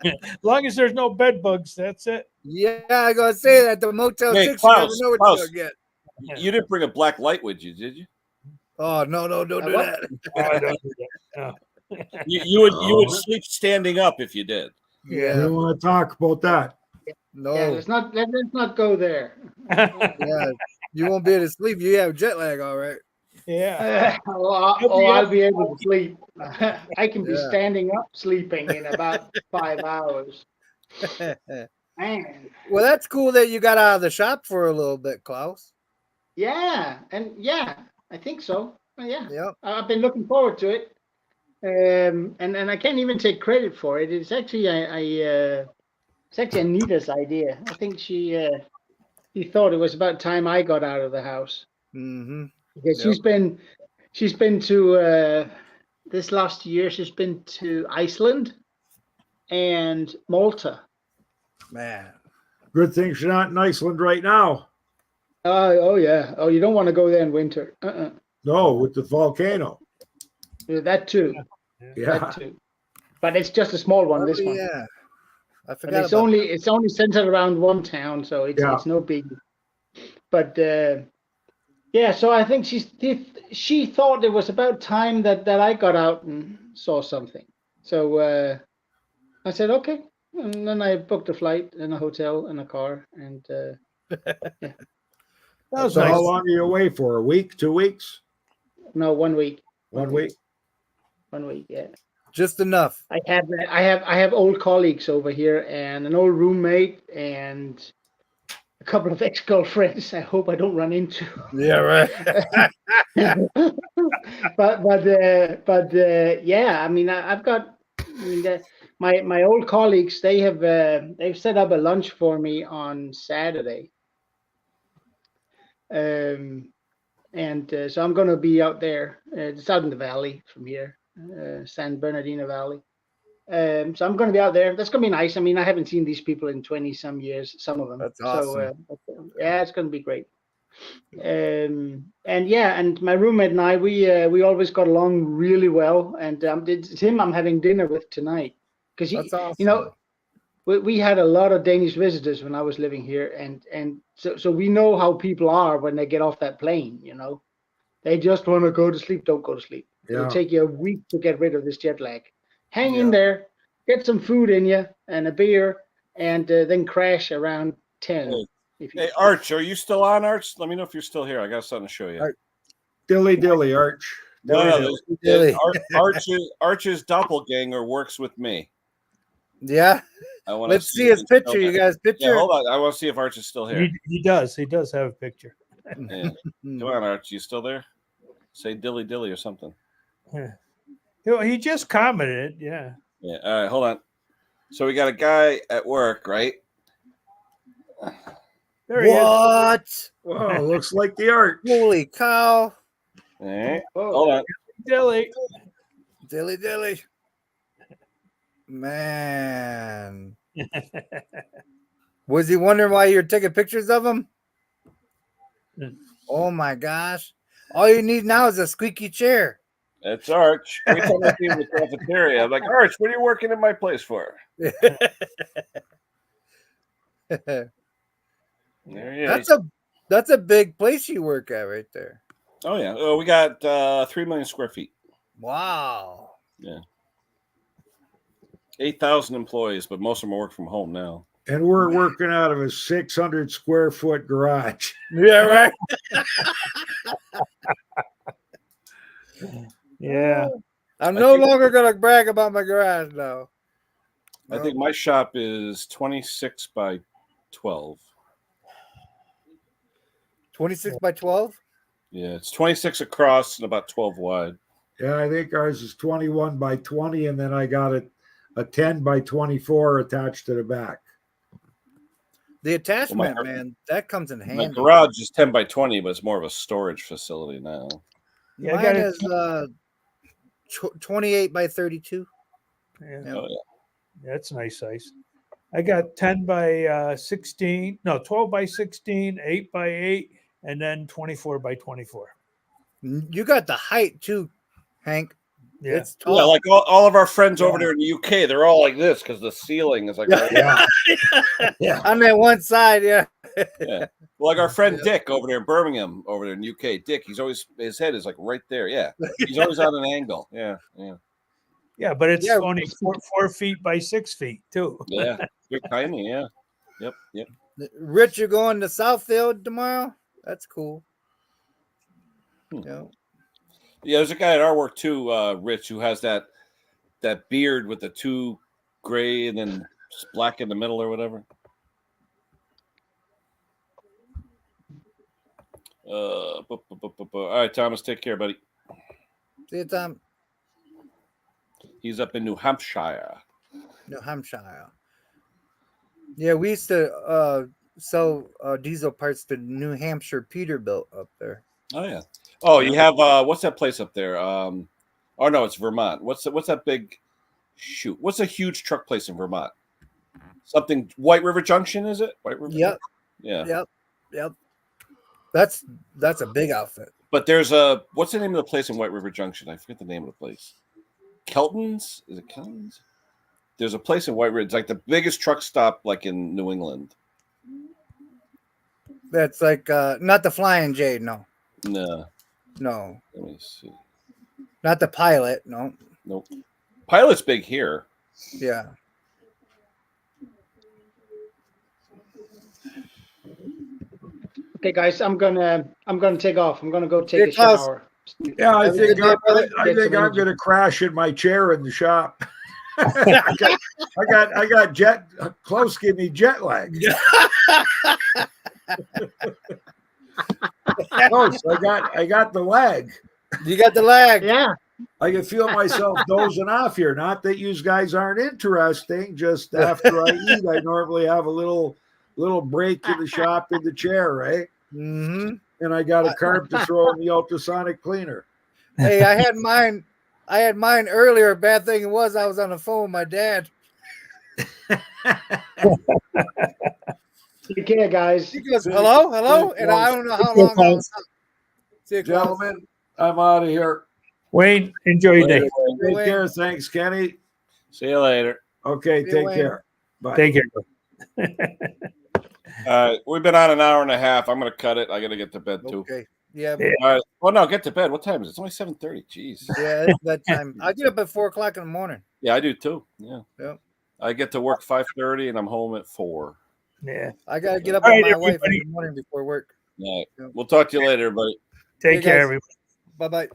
As long as there's no bed bugs, that's it. Yeah, I gotta say that the Motel 6, Klaus, you never know what you're gonna get. You didn't bring a black light with you, did you? Oh no, don't do that. Don't do that. You would sleep standing up if you did. Yeah, I don't want to talk about that. No, yeah, let's not go there. Yeah, you won't be able to sleep. You have jet lag, all right. Yeah. I'll be able to sleep. I can be Yeah. standing up sleeping in about 5 hours. Man. Well, that's cool that you got out of the shop for a little bit, Klaus. Yeah, and yeah, I think so. Yeah, Yep. I've been looking forward to it. And I can't even take credit for it. It's actually it's actually Anita's idea. I think she thought it was about time I got out of the house Mm-hmm. because Yep. she's been to this last year. She's been to Iceland and Malta. Man. Good thing she's not in Iceland right now. Oh yeah. Oh, you don't want to go there in winter. No, with the volcano. That too. Yeah. That too. But it's just a small one. Oh, This one. yeah. I And forgot it's about only centered around one town, so it's no big. But yeah, so I think she thought it was about time that I got out and saw something. So I said okay, and then I booked a flight and a hotel and a car, and That was So nice. how long are you away for? A week? 2 weeks? no, 1 week. 1 week? 1 week, yeah. just enough. I have old colleagues over here and an old roommate and a couple of ex-girlfriends. I hope I don't run into. Yeah, right. but yeah, I mean, I've got my old colleagues. They've set up a lunch for me on Saturday. And so I'm going to be out there. It's out in the valley from here, San Bernardino Valley. So I'm going to be out there. That's going to be nice. I mean, I haven't seen these people in 20 some years, some of them. That's awesome. So yeah, it's going to be great. And yeah, and my roommate and I, we always got along really well. And it's him I'm having dinner with tonight because That's awesome. you know, we had a lot of Danish visitors when I was living here, and so we know how people are when they get off that plane. You know, they just want to go to sleep. Don't go to sleep. It'll take you a week to get rid of this jet lag. Hang in there, get some food in you and a beer, and then crash around 10. Hey, Arch, are you still on, Arch? Let me know if you're still here. I got something to show you. Dilly, Arch. Dilly. Arch's doppelganger works with me. Yeah. Let's see his picture. You guys, picture. Yeah, hold on. I want to see if Arch is still here. He does. He does have a picture. Yeah. Come on, Arch. You still there? Say dilly or something. Yeah. He just commented. Yeah. Yeah. All right. Hold on. So we got a guy at work, right? There he is. What? Wow, looks like the Arch. Holy cow. All right. Hold on. Dilly. Dilly. Man. Was he wondering why you're taking pictures of him? Oh my gosh. All you need now is a squeaky chair. That's Arch. Every time I see him in the cafeteria, I'm like, Arch, what are you working in my place for? There he is. That's a big place you work at right there. Oh yeah. Oh, we got 3 million square feet. Wow. Yeah. 8,000 employees, but most of them work from home now. And we're working out of a 600 square foot garage. Yeah, right. Yeah. I'm no longer going to brag about my garage now. I think my shop is 26 by 12. 26 by 12? Yeah, it's 26 across and about 12 wide. Yeah, I think ours is 21 by 20, and then I got a 10 by 24 attached to the back. The attachment, man, that comes in handy. My garage is 10 by 20, but it's more of a storage facility now. Yeah, Mine is 28 by 32. Yeah. Oh, yeah. That's nice size. I got 10 by 16, no, 12 by 16, 8 by 8, and then 24 by 24. You got the height too, Hank. Yeah. It's tall. Yeah, like all of our friends over there in the UK, they're all like this because the ceiling is like yeah. On that one side, yeah. Yeah. Like our friend Dick over there in Birmingham, over there in UK. Dick, his head is like right there. Yeah. He's always on an angle. Yeah. Yeah, but it's only 4 feet by 6 feet too. Yeah. You're tiny, yeah. Yep. Rich, you're going to Southfield tomorrow? That's cool. Hmm. Yeah. Yeah, there's a guy at our work too, Rich, who has that beard with the two gray and then black in the middle or whatever. All right, Thomas, take care, buddy. See you, Tom. He's up in New Hampshire. New Hampshire. Yeah, we used to sell diesel parts to New Hampshire Peterbilt up there. Oh yeah. Oh, you have what's that place up there? Oh no, it's Vermont. What's that big shoot? What's a huge truck place in Vermont? Something White River Junction, is it? White River? Yep. Yeah. Yep. That's a big outfit. But there's what's the name of the place in White River Junction? I forget the name of the place. Kelton's? Is it Kelton's? There's a place in White River. It's like the biggest truck stop like in New England. That's like not the Flying J, no. No. No. Let me see. Not the Pilot, no. Nope. Pilot's big here. Yeah. Okay, guys, I'm gonna take off. I'm gonna go take a Clous. shower. Yeah, I Have a think good day, brother. I think I'm going to crash in my chair in the shop. I got jet close. Give me jet lag. Close. I got the lag. You got the lag. Yeah. I can feel myself dozing off here. Not that you guys aren't interesting. Just after I eat, I normally have a little break in the shop in the chair, right? Mm-hmm. And I got a carb to throw in the ultrasonic cleaner. Hey, I had mine earlier. Bad thing it was I was on the phone with my dad. Take care, guys. He goes, hello, and I don't know how long I was up. See you, Clous. Gentlemen, I'm out of here. Wayne, enjoy your day. Take Wayne. care. Thanks, Kenny. See you later. Okay, See you, take Wayne. care. Bye. Take care. We've been on an hour and a half. I'm gonna cut it. I gotta get to bed too. Okay. Yeah. Yeah. All right. Well, no, get to bed. What time is it? It's only 7:30. Jeez. Yeah, it's bedtime. I get up at 4:00 in the morning. Yeah, I do too. Yeah. Yep. I get to work 5:30 and I'm home at 4. Yeah. I gotta get up All with right, my wife in everybody. the morning before work. All right. Yep. We'll talk to you later, everybody. Take Hey, care, guys. everybody. Bye bye.